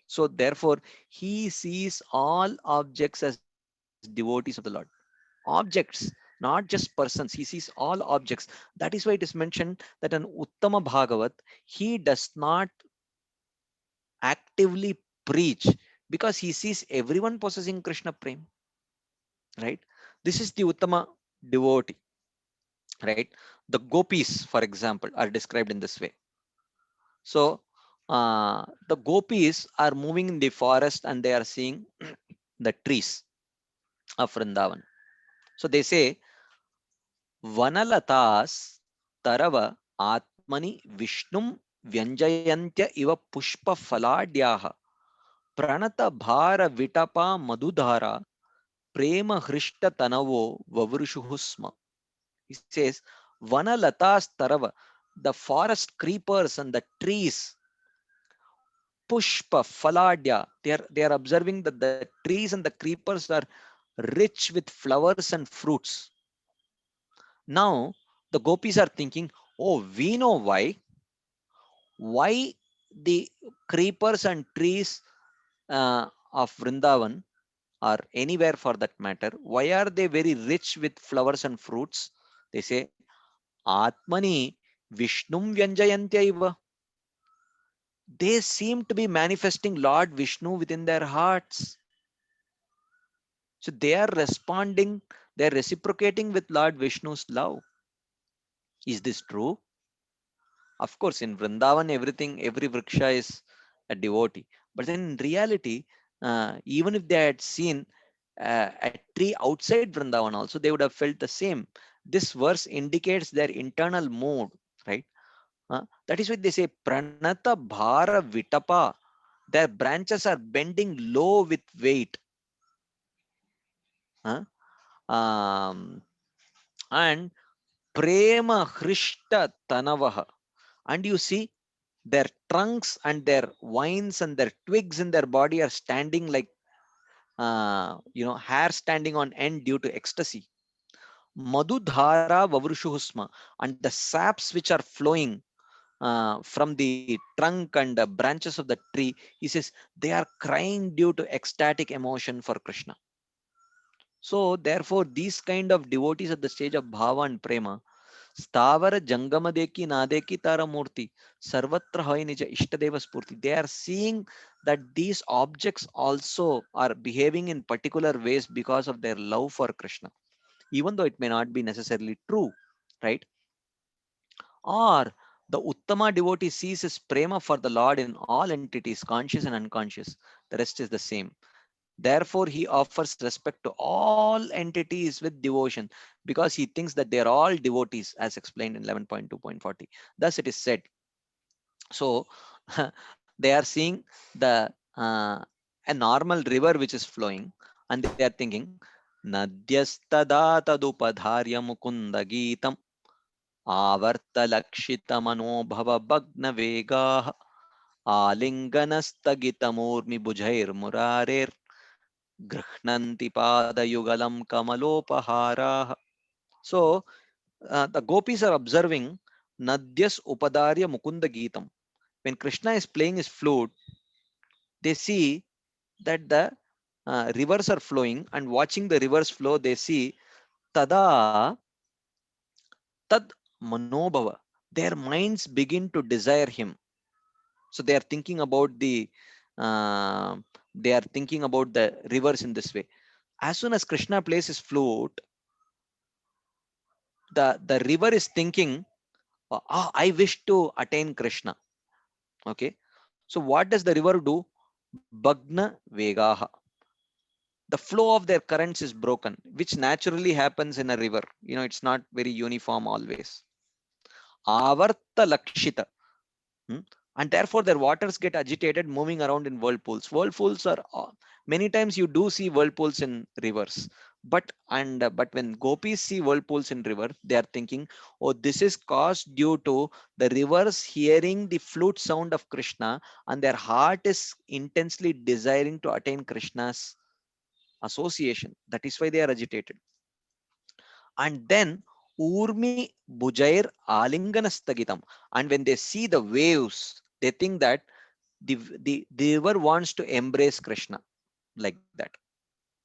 So therefore, he sees all objects as devotees of the Lord. Objects, not just persons. He sees all objects. That is why it is mentioned that an Uttama Bhagavat, he does not actively preach, because he sees everyone possessing Krishna Prem. Right? This is the Uttama devotee. Right? The gopis, for example, are described in this way. So the gopis are moving in the forest and they are seeing the trees of Vrindavan. So they say, Vanalatas Tarava Atmani Vishnum Vyanjayantya Iva Pushpa Faladyaha Pranata Bhara Vitapa Madhudhara Prema Hrishta Tanavo Vavrushuhusma. He says, Vanalatas Tarava, the forest creepers and the trees, Pushpa Faladya, they are observing that the trees and the creepers are rich with flowers and fruits. Now, the gopis are thinking, oh, we know why the creepers and trees of Vrindavan, or anywhere for that matter, why are they very rich with flowers and fruits? They say, Atmani Vishnum Vyanjayantya. They seem to be manifesting Lord Vishnu within their hearts. So they are responding, they are reciprocating with Lord Vishnu's love. Is this true? Of course, in Vrindavan, every vriksha is a devotee. But then in reality, even if they had seen a tree outside Vrindavan also, they would have felt the same. This verse indicates their internal mood, right? That is why they say, Pranata Bhara Vitapa. Their branches are bending low with weight. Um, and Prema Hrishta Tanavaha. And you see, their trunks and their vines and their twigs in their body are standing like hair standing on end due to ecstasy. Madhudhara Vavrushuhusma, and the saps which are flowing from the trunk and the branches of the tree, he says they are crying due to ecstatic emotion for Krishna. So therefore, these kind of devotees at the stage of bhava and prema, Stavara Jangama Deki Nadeki Taramurti, Sarvatra Hoy Nija Ishtadeva Spurti. They are seeing that these objects also are behaving in particular ways because of their love for Krishna, even though it may not be necessarily true, right? Or the Uttama devotee sees his prema for the Lord in all entities, conscious and unconscious. The rest is the same. Therefore, he offers respect to all entities with devotion because he thinks that they are all devotees, as explained in 11.2.40. Thus, it is said. So, they are seeing the a normal river which is flowing, and they are thinking, Nadyastada tadupadharya mukunda geetam avarta lakshita manobhava bhagna vegaha आलिङ्गनस्तगितमूर्मि भुजैर्मुरारेर् गृह्णन्ति पादयुगलं कमलोपहाराः. So the gopis are observing Nadyas Upadarya Mukunda Geetam. When Krishna is playing his flute, they see that the rivers are flowing, and watching the rivers flow, they see Tada Tad Manobhava. Their minds begin to desire him. So they are thinking about uh, the rivers in this way. As soon as Krishna plays his flute, the river is thinking, I wish to attain Krishna. Okay. So what does the river do? Bhagna Vegaha. The flow of their currents is broken, which naturally happens in a river. It's not very uniform always. Avarta Lakshita. Hmm? And therefore their waters get agitated, moving around in whirlpools. Whirlpools are many times you do see whirlpools in rivers, but when gopis see whirlpools in river, they are thinking, oh, this is caused due to the rivers hearing the flute sound of Krishna, and their heart is intensely desiring to attain Krishna's association. That is why they are agitated. And then Urmi Bujair Alinganasthagitam. And when they see the waves, they think that the river wants to embrace Krishna, like that.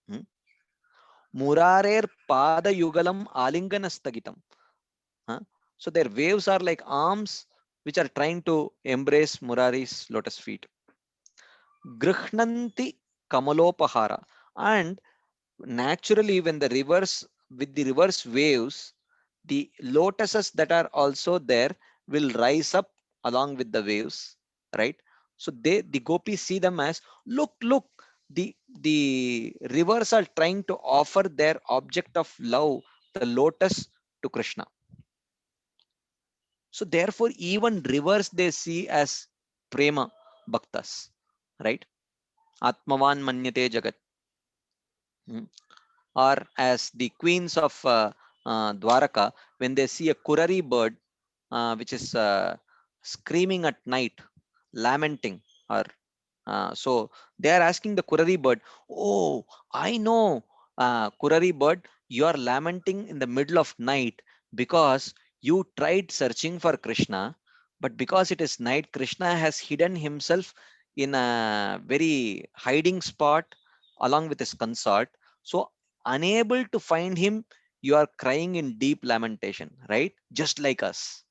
Hmm? Murarer Pada Yugalam Alinganasthagitam. Huh? So their waves are like arms which are trying to embrace Murari's lotus feet. Grihnanti Kamalopahara. And naturally, when the rivers, with the reverse waves, the lotuses that are also there will rise up along with the waves, right? So the gopis see them as, look, the rivers are trying to offer their object of love, the lotus, to Krishna. So therefore even rivers they see as prema bhaktas, right? Atmavan manyate jagat. Hmm. Or as the queens of Dwaraka, when they see a kurari bird which is screaming at night, lamenting, or so they are asking the kurari bird, oh, I know, kurari bird, you are lamenting in the middle of night because you tried searching for Krishna, but because it is night, Krishna has hidden himself in a very hiding spot along with his consort. So unable to find him, you are crying in deep lamentation, right? Just like us.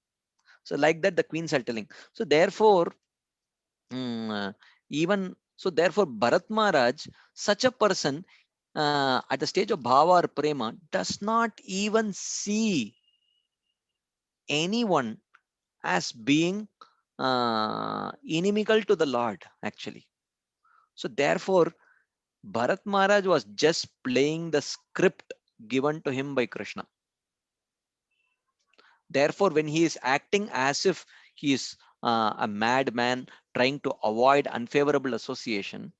So like that, the queens are telling. So therefore, even so, therefore, Bharat Maharaj, such a person at the stage of bhava or prema, does not even see anyone as being inimical to the Lord, actually. So therefore, Bharat Maharaj was just playing the script given to him by Krishna. Therefore, when he is acting as if he is a madman trying to avoid unfavorable association,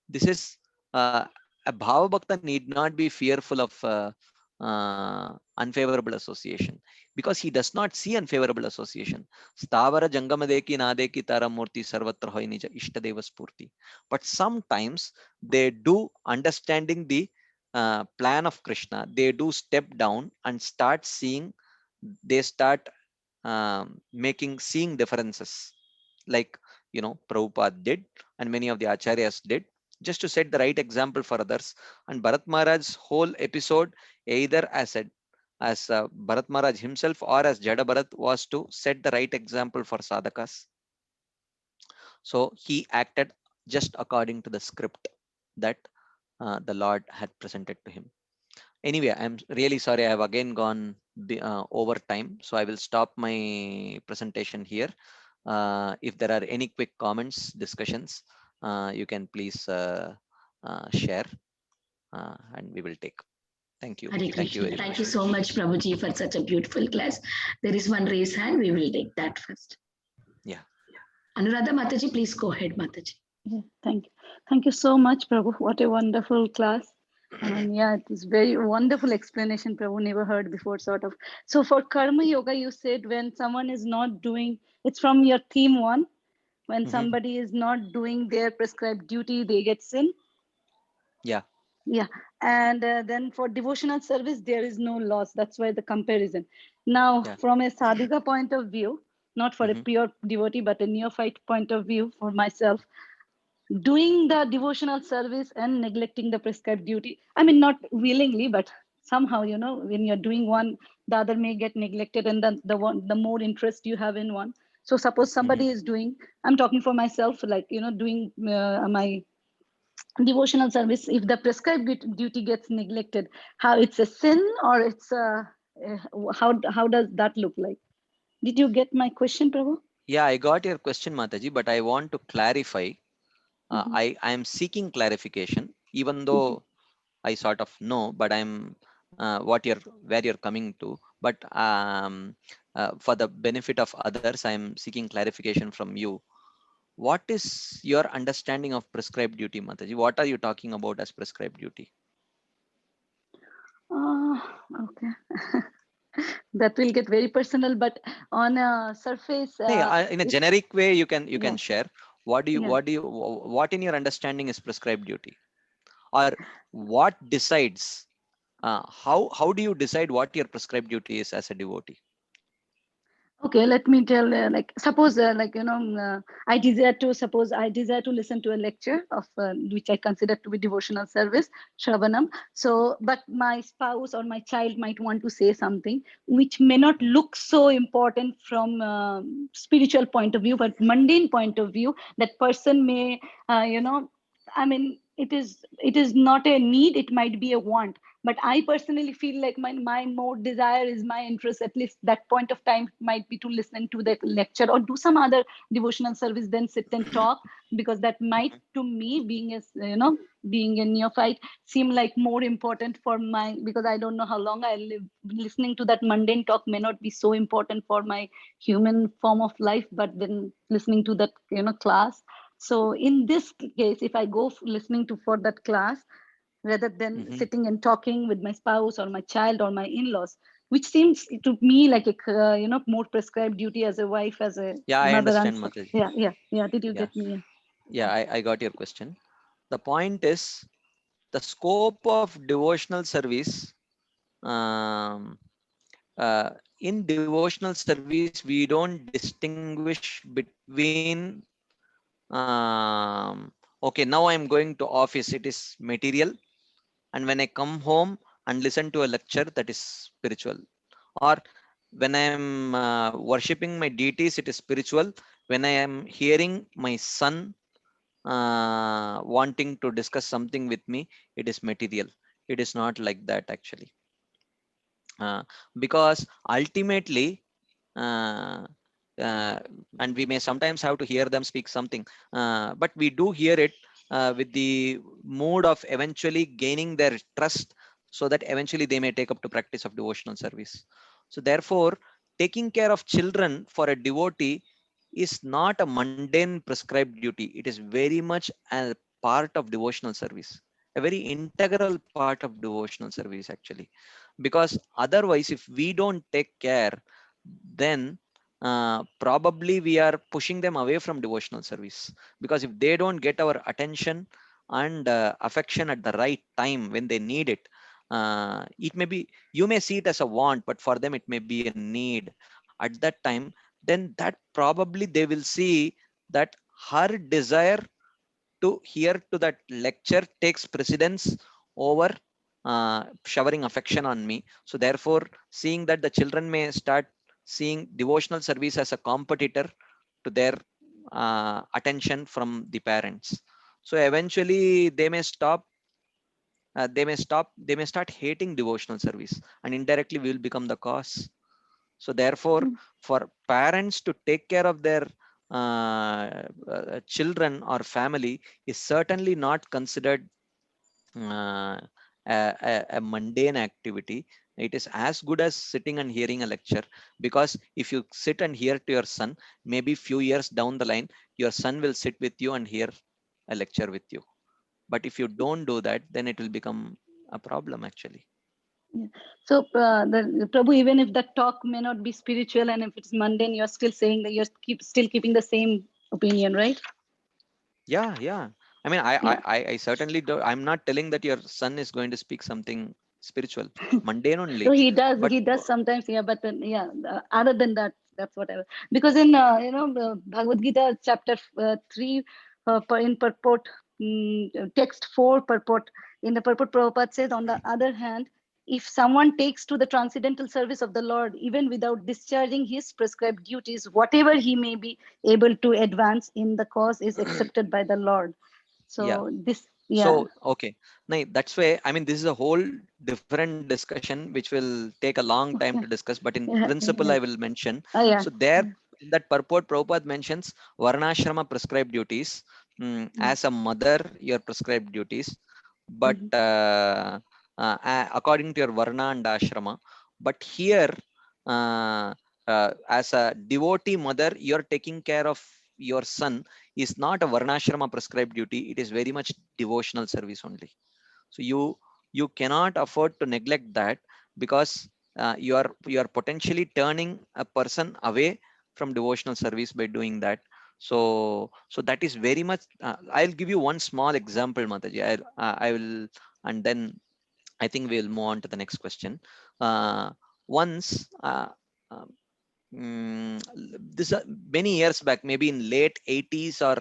this is a bhava bhakta need not be fearful of unfavorable association, because he does not see unfavorable association. Stavara jangamadeki nadeki taramurti sarvatra hoy nija ishtadeva spurti. But sometimes they do, understanding the plan of Krishna, they do step down and start seeing, they start seeing differences, like Prabhupada did, and many of the acharyas did, just to set the right example for others. And Bharat Maharaj's whole episode, either as Bharat Maharaj himself or as Jada Bharat, was to set the right example for sadhakas. So he acted just according to the script that the Lord had presented to him. Anyway, I'm really sorry, I have again gone over time, so I will stop my presentation here. If there are any quick comments, discussions, you can please share, and we will take. Thank you. Hare Thank you Krishna. very Thank much. you so much, Prabhuji, for such a beautiful class. There is one raised hand. We will take that first. Yeah. Anuradha Mataji, please go ahead, Mataji. Yeah, thank you so much, Prabhu. What a wonderful class. I mean, yeah, it is very wonderful explanation, Prabhu, never heard before, sort of. So for Karma Yoga, you said when someone is not doing, it's from your theme one, when Mhm. somebody is not doing their prescribed duty, they get sin. Yeah. Yeah, and then for devotional service, there is no loss. That's why the comparison. Now, Yeah. from a sadhika point of view, not for a Mhm. pure devotee, but a neophyte point of view for myself, doing the devotional service and neglecting the prescribed duty. I mean, not willingly, but somehow, you know, when you're doing one, the other may get neglected, and then the more interest you have in one. So suppose somebody is doing, I'm talking for myself, like, you know, doing my devotional service, if the prescribed duty gets neglected, how it's a sin, or it's how does that look like? Did you get my question, Prabhu? Yeah, I got your question, Mataji, but I want to clarify. I am seeking clarification, even though I sort of know, but I'm where you're coming to. But for the benefit of others, I'm seeking clarification from you. What is your understanding of prescribed duty, Mataji? What are you talking about as prescribed duty? Okay. That will get very personal, but on a surface, Hey, in a it's, generic way, you can yeah, share. yeah. What in your understanding is prescribed duty, or what decides? How do you decide what your prescribed duty is as a devotee? Okay, let me tell, like, suppose, like, you know, suppose I desire to listen to a lecture of, which I consider to be devotional service, Shravanam. So, but my spouse or my child might want to say something which may not look so important from spiritual point of view, but mundane point of view, that person may, you know, I mean, it is not a need, it might be a want. But I personally feel like my more desire is my interest, at least that point of time might be to listen to that lecture or do some other devotional service, then sit and talk, because that might, to me, being a, you know, being a neophyte, seem like more important for my, because I don't know how long I live. Listening to that mundane talk may not be so important for my human form of life, but then listening to that, you know, class. So in this case, if I go listening to for that class, rather than Mhm. sitting and talking with my spouse or my child or my in-laws, which seems to me like a, you know, more prescribed duty as a wife, as a Yeah, I mother, and understand, Mataji. yeah, did you Yeah, get me? Yeah. yeah, I got your question. The point is the scope of devotional service. Um, in devotional service, we don't distinguish between okay, now I'm going to office, it is material, and when I come home and listen to a lecture, that is spiritual. Or when I'm worshipping my deities, it is spiritual. When I am hearing my son wanting to discuss something with me, it is material. It is not like that actually. Because ultimately, uh, uh, and we may sometimes have to hear them speak something, but we do hear it with the mood of eventually gaining their trust, so that eventually they may take up to practice of devotional service. So therefore, taking care of children for a devotee is not a mundane prescribed duty. It is very much a part of devotional service, a very integral part of devotional service actually. Because otherwise, if we don't take care, then probably we are pushing them away from devotional service. Because if they don't get our attention and affection at the right time when they need it, it may be, you may see it as a want, but for them it may be a need at that time. Then that probably they will see that her desire to hear to that lecture takes precedence over showering affection on me. So therefore, seeing that the children may start seeing devotional service as a competitor to their attention from the parents. So eventually they may start hating devotional service, and indirectly we will become the cause. So therefore, Mm. for parents to take care of their children or family is certainly not considered uh, a mundane activity, it is as good as sitting and hearing a lecture. Because if you sit and hear to your son, maybe few years down the line, your son will sit with you and hear a lecture with you. But if you don't do that, then it will become a problem actually. Yeah. So, the Prabhu, even if the talk may not be spiritual and if it's mundane, you're still saying that you're still keeping the same opinion, right? Yeah. I mean, I, Yeah. I, I I certainly do. I'm not telling that your son is going to speak something spiritual, mundane So only. he does. But He does sometimes. Yeah, but then, yeah. Other than that, that's whatever. Because in Bhagavad Gita chapter 3, in purport, text 4 purport, in the purport, Prabhupada says, on the other hand, if someone takes to the transcendental service of the Lord, even without discharging his prescribed duties, whatever he may be able to advance in the cause is accepted by the Lord. yeah. So this, yeah, So, okay. Now, that's why, I mean, this is a whole different discussion, which will take a long time to okay, discuss. But in yeah, principle, I yeah, will mention. yeah, So, there in that purport, Prabhupada mentions Varnashrama prescribed duties. mm, As a mother, your prescribed duties. But mhm, according to your Varna and Ashrama. But here, uh, as a devotee mother, you're taking care of your son is not a varnashrama prescribed duty. It is very much devotional service only. So you cannot afford to neglect that, because you are potentially turning a person away from devotional service by doing that. So that is very much. I'll give you one small example, Mataji. I will, and then I think we'll move on to the next question. Once. Uh, mm, this many years back, maybe in late 80s or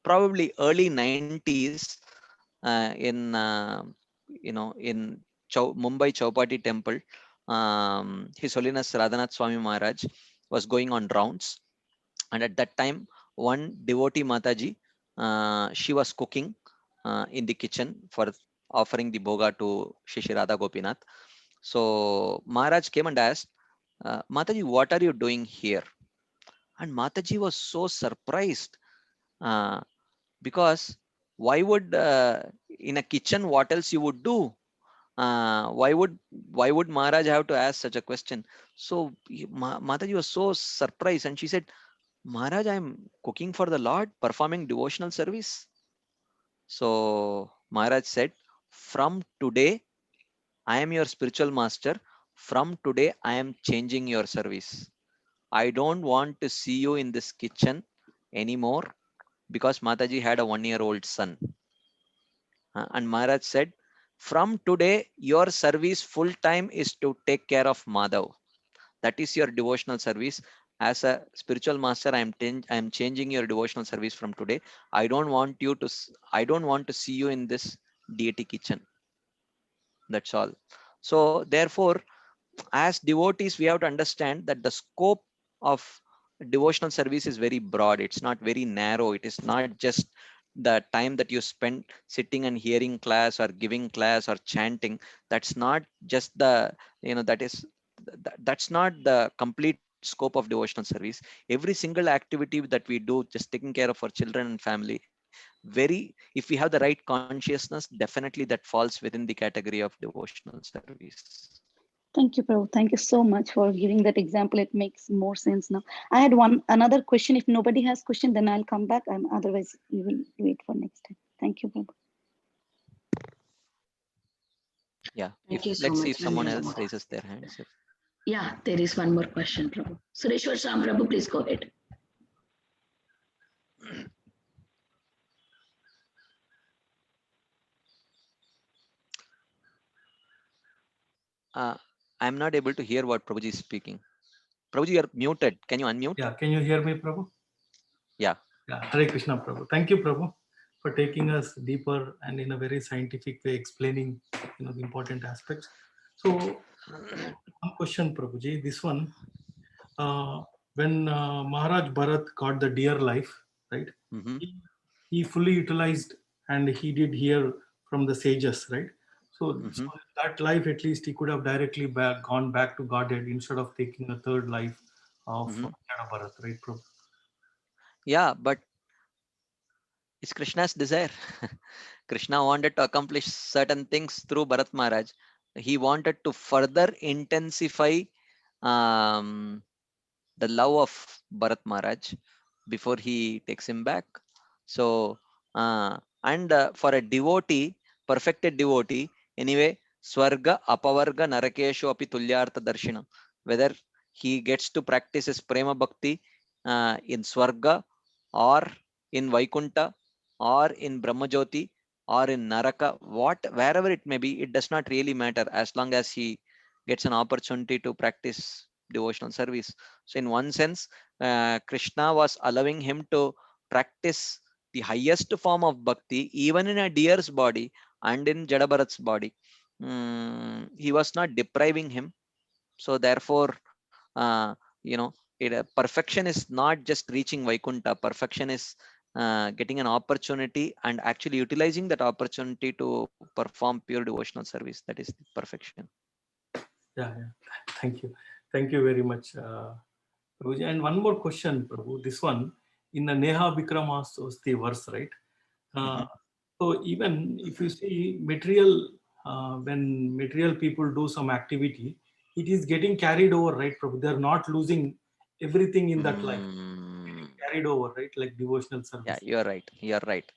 probably early 90s, in in Mumbai Chowpatty Temple, His Holiness Radhanath Swami Maharaj was going on rounds, and at that time, one devotee Mataji, she was cooking in the kitchen for offering the bhoga to Shishi Radha Gopinath. So Maharaj came and asked, Mataji, what are you doing here? And Mataji was so surprised, uh, because why would in a kitchen, what else you would do? Why would Maharaj have to ask such a question? So Mataji was so surprised, and she said, Maharaj, I'm cooking for the Lord, performing devotional service. So Maharaj said, from today I am your spiritual master. From today I am changing your service. I don't want to see you in this kitchen anymore, because Mataji had a 1-year-old son. And Maharaj said, from today, your service full time is to take care of Madhav. That is your devotional service. As a spiritual master, I am changing your devotional service from today. I don't want to see you in this deity kitchen. That's all. So therefore, as devotees, we have to understand that the scope of devotional service is very broad. It's not very narrow. It is not just the time that you spend sitting and hearing class or giving class or chanting. That's not just the, that's not the complete scope of devotional service. Every single activity that we do, just taking care of our children and family, if we have the right consciousness, definitely that falls within the category of devotional service. Thank you, Prabhu. Thank you so much for giving that example. It makes more sense now. I had another question. If nobody has question, then I'll come back. And otherwise, we will wait for next time. Thank you, Prabhu. Yeah, Thank you if so let's see much, if someone Dhanyavad. else raises their hands. If Yeah, there is one more question, Prabhu. Sureshwar Sham Prabhu, please go ahead. I'm not able to hear what Prabhuji is speaking. Prabhuji, you're muted. Can you unmute? Yeah, can you hear me, Prabhu? Yeah. Yeah, Hare Krishna, Prabhu. Thank you, Prabhu, for taking us deeper and in a very scientific way explaining, the important aspects. So, one question, Prabhuji. This one, when Maharaj Bharat got the deer life, right? Mm-hmm. He fully utilized and he did hear from the sages, right? So, Mm-hmm. that life, at least, he could have directly gone back to Godhead instead of taking a third life of Mm-hmm. Jana Bharat, right, Prabhu? Yeah, but It's Krishna's desire. Krishna wanted to accomplish certain things through Bharat Maharaj. He wanted to further intensify um, the love of Bharat Maharaj before he takes him back. So, and for a devotee, perfected devotee, anyway, Swarga, Apavarga, Narakeshu, Api Tulyartha Darshina, whether he gets to practice his Prema Bhakti in Swarga or in Vaikunta or in Brahmajyoti or in Naraka, wherever it may be, it does not really matter as long as he gets an opportunity to practice devotional service. So in one sense, Krishna was allowing him to practice the highest form of bhakti even in a deer's body and in Jadabharat's body. He was not depriving him. So therefore, perfection is not just reaching Vaikunta. Perfection is getting an opportunity and actually utilizing that opportunity to perform pure devotional service. That is the perfection. Yeah. Thank you very much, Prabhuji. And one more question, Prabhu. This one in the Neha Vikramasosti verse, right? So even if you see material, when material people do some activity, it is getting carried over, right, Prabhu? They are not losing everything in that life. Carried over, right? Like devotional service. Yeah, you're right. You're right.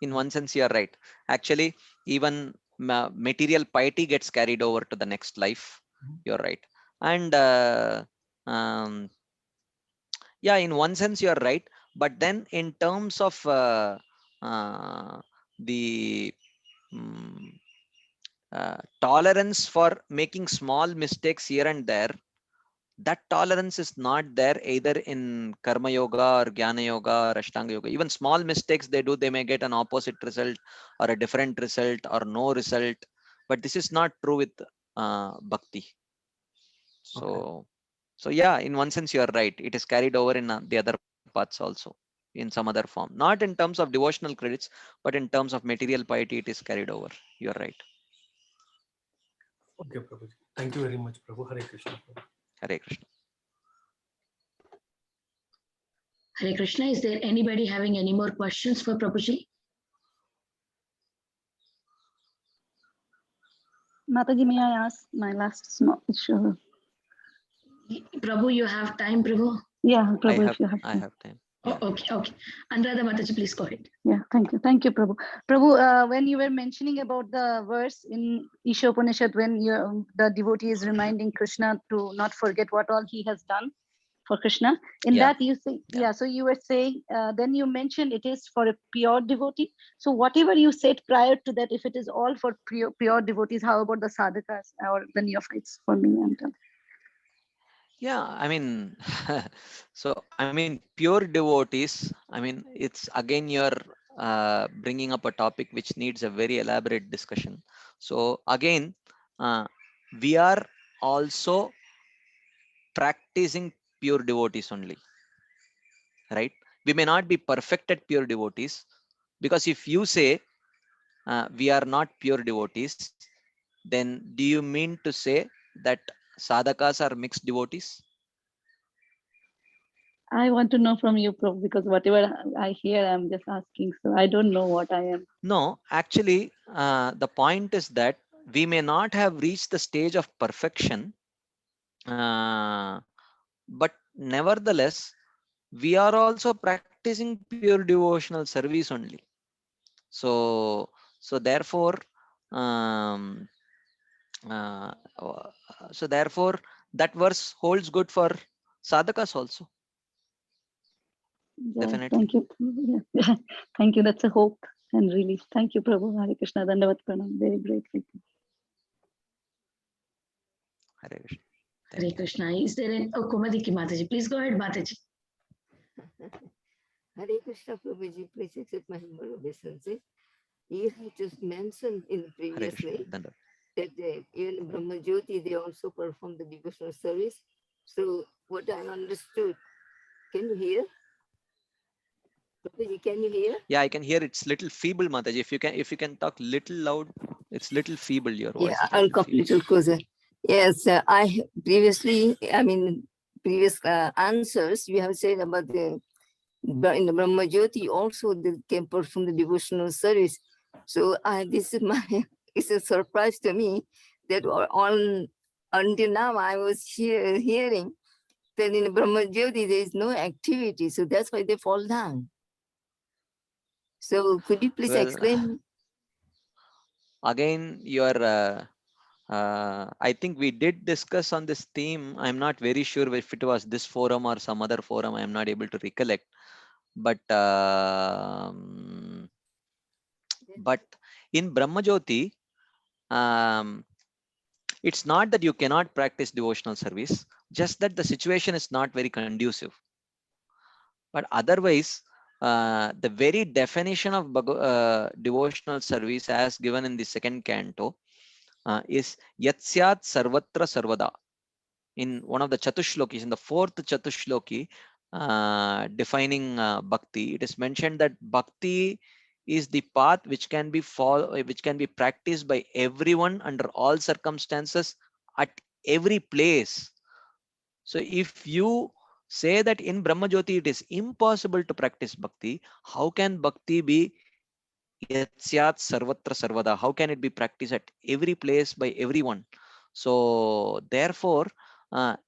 In one sense, you're right. Actually, even material piety gets carried over to the next life. You're right. And yeah, in one sense, you're right. But then in terms of the tolerance for making small mistakes here and there, that tolerance is not there either in Karma Yoga or Jnana Yoga or Ashtanga Yoga. Even small mistakes they do, they may get an opposite result or a different result or no result. But this is not true with Bhakti. So, Okay. so yeah, in one sense you are right. It is carried over in the other paths also in some other form. Not in terms of devotional credits, but in terms of material piety, it is carried over. You are right. Okay, Prabhuji. Thank you very much, Prabhu. Hare Krishna. Prabhu. Hare Krishna. Hare Krishna. Is there anybody having any more questions for Prabhuji? Mataji, may I ask my last small issue? Prabhu, you have time, Prabhu? Yeah, Prabhu, if you have I time. have time. Oh, okay. Anuradha Mataji, please go ahead. Yeah, thank you, Prabhu. Prabhu, when you were mentioning about the verse in Isha Upanishad, when the devotee is reminding Krishna to not forget what all he has done for Krishna, in Yeah. that you say, Yeah. so you were saying, then you mentioned it is for a pure devotee. So whatever you said prior to that, if it is all for pure devotees, how about the sadhakas or the neophytes for me? Yeah, I mean, so I mean, pure devotees, I mean, it's again you're bringing up a topic which needs a very elaborate discussion. So again, we are also practicing pure devotees only, right? We may not be perfected pure devotees, because if you say we are not pure devotees, then do you mean to say that sadhakas are mixed devotees? I want to know from you, Prabhu, because whatever I hear, I'm just asking. So I don't know what I am. No, actually, the point is that we may not have reached the stage of perfection, but nevertheless, we are also practicing pure devotional service only. So, therefore, um, uh, that verse holds good for sadhakas also. Yeah, Definitely. thank you. Yeah. Thank you. That's a hope and relief. Thank you, Prabhu. Hare Krishna. Dandavat Pranam. Very grateful. Hare Krishna. Hare Krishna. Is there any? Oh, Komadiki Mataji, please go ahead, Mataji. Hare Krishna, Prabhuji, please accept my humble obeisances. You have just mentioned in the Hare previous Krishna. slide Dandavat. that even Brahma Jyoti, they also perform the devotional service. So what I understood, can you hear? Prabhuji, can you hear? Yeah, I can hear it's little feeble, Mataji. If you can talk little loud, it's little feeble. Your voice. Yeah, is I'll little come feeble. little closer. Yes, previous answers, you have said about the But in the Brahma Jyoti also they can perform the devotional service. So this is my, it's a surprise to me that until now I was hearing that in the Brahma Jyoti there is no activity. So that's why they fall down. So could you please Well, explain? again, I think we did discuss on this theme. I'm not very sure if it was this forum or some other forum. I'm not able to recollect. But in Brahma Jyoti, it's not that you cannot practice devotional service, just that the situation is not very conducive. But otherwise, the very definition of devotional service as given in the second canto is Yatsyat Sarvatra Sarvada. In one of the Chatushlokis, in the fourth Chatushloki, defining bhakti, it is mentioned that bhakti is the path which can be practiced by everyone under all circumstances at every place. So if you say that in Brahma Jyoti it is impossible to practice bhakti, how can bhakti be Yatsyat Sarvatra Sarvada? How can it be practiced at every place by everyone? So therefore,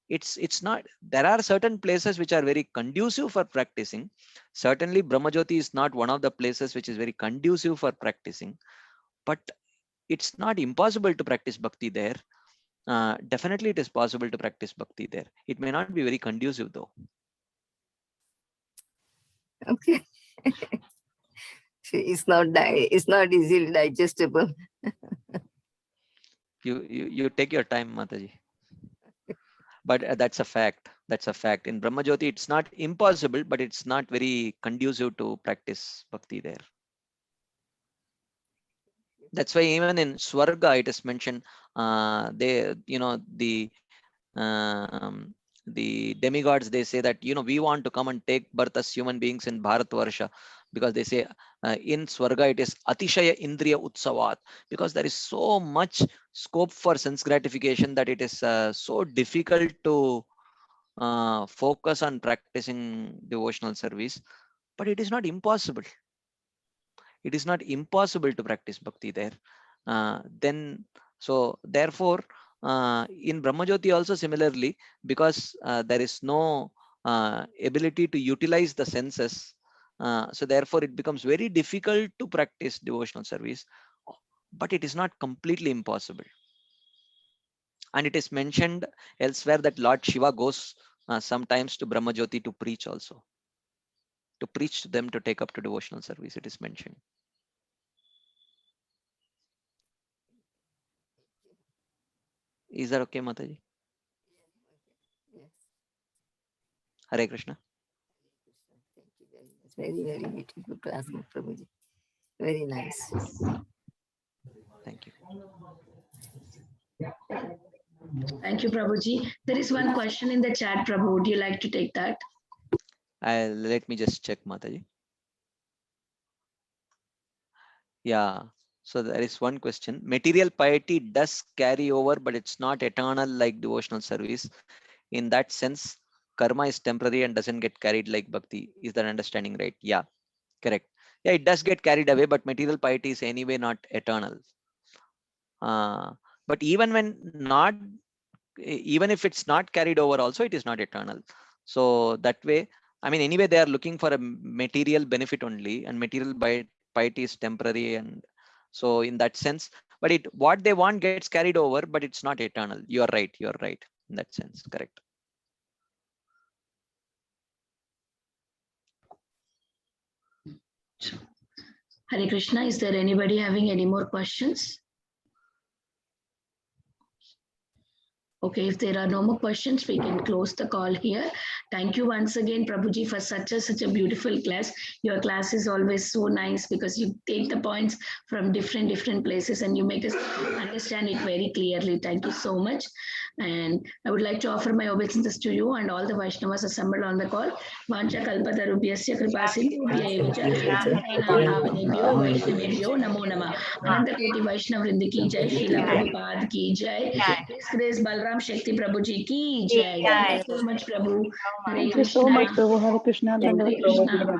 it's not, there are certain places which are very conducive for practicing. Certainly Brahma Jyoti is not one of the places which is very conducive for practicing, but it's not impossible to practice bhakti there. Definitely it is possible to practice bhakti there. It may not be very conducive though. Okay. It's not easily digestible. You take your time, Mataji. But that's a fact. That's a fact. In Brahma Jyoti, it's not impossible, but it's not very conducive to practice bhakti there. That's why even in Swarga, it is mentioned, the demigods, they say that, we want to come and take birth as human beings in Bharatvarsha, because they say in Swarga, it is Atishaya Indriya Utsavat, because there is so much scope for sense gratification that it is so difficult to focus on practicing devotional service. But it is not impossible. It is not impossible to practice bhakti there. So therefore, in Brahma Jyoti also similarly, because there is no ability to utilize the senses, so therefore it becomes very difficult to practice devotional service, but it is not completely impossible. And it is mentioned elsewhere that Lord Shiva goes sometimes to Brahma Jyoti to preach also, to preach to them to take up to devotional service, it is mentioned. Is that okay, Mataji? Yes. Hare Krishna. Thank you very much. Very, very beautiful class, Prabhuji. Very nice. Thank you. Thank you, Prabhuji. There is one question in the chat, Prabhu. Would you like to take that? Let me just check, Mataji. Yeah. So there is one question. Material piety does carry over, but it's not eternal like devotional service. In that sense, karma is temporary and doesn't get carried like bhakti. Is that understanding right? Yeah, correct. Yeah, it does get carried away, but material piety is anyway not eternal. But even if it's not carried over also, it is not eternal. So that way, I mean, anyway, they are looking for a material benefit only, and material piety is temporary. And so in that sense, but what they want gets carried over, but it's not eternal. You are right in that sense, correct. Hare Krishna. Is there anybody having any more questions? Okay, if there are no more questions, we can close the call here. Thank you once again, Prabhuji, for such a beautiful class. Your class is always so nice because you take the points from different places and you make us understand it very clearly. Thank you so much. And I would like to offer my obeisances to you and all the Vaishnavas assembled on the call. Vancha kalpatarubhyasya kripa sindhubhya evacha patitana pavanebhyo Vaishnavebhyo namo namah. Ananta Koti Vaishnav Vrinda ki jai, Srila Prabhupada ki jai, His Grace Balram Shakti Prabhuji ki jai. Thank you so much, Prabhu. Hare Thank you so much, Krishna. Prabhu. Hare Krishna. Hare Hare Krishna.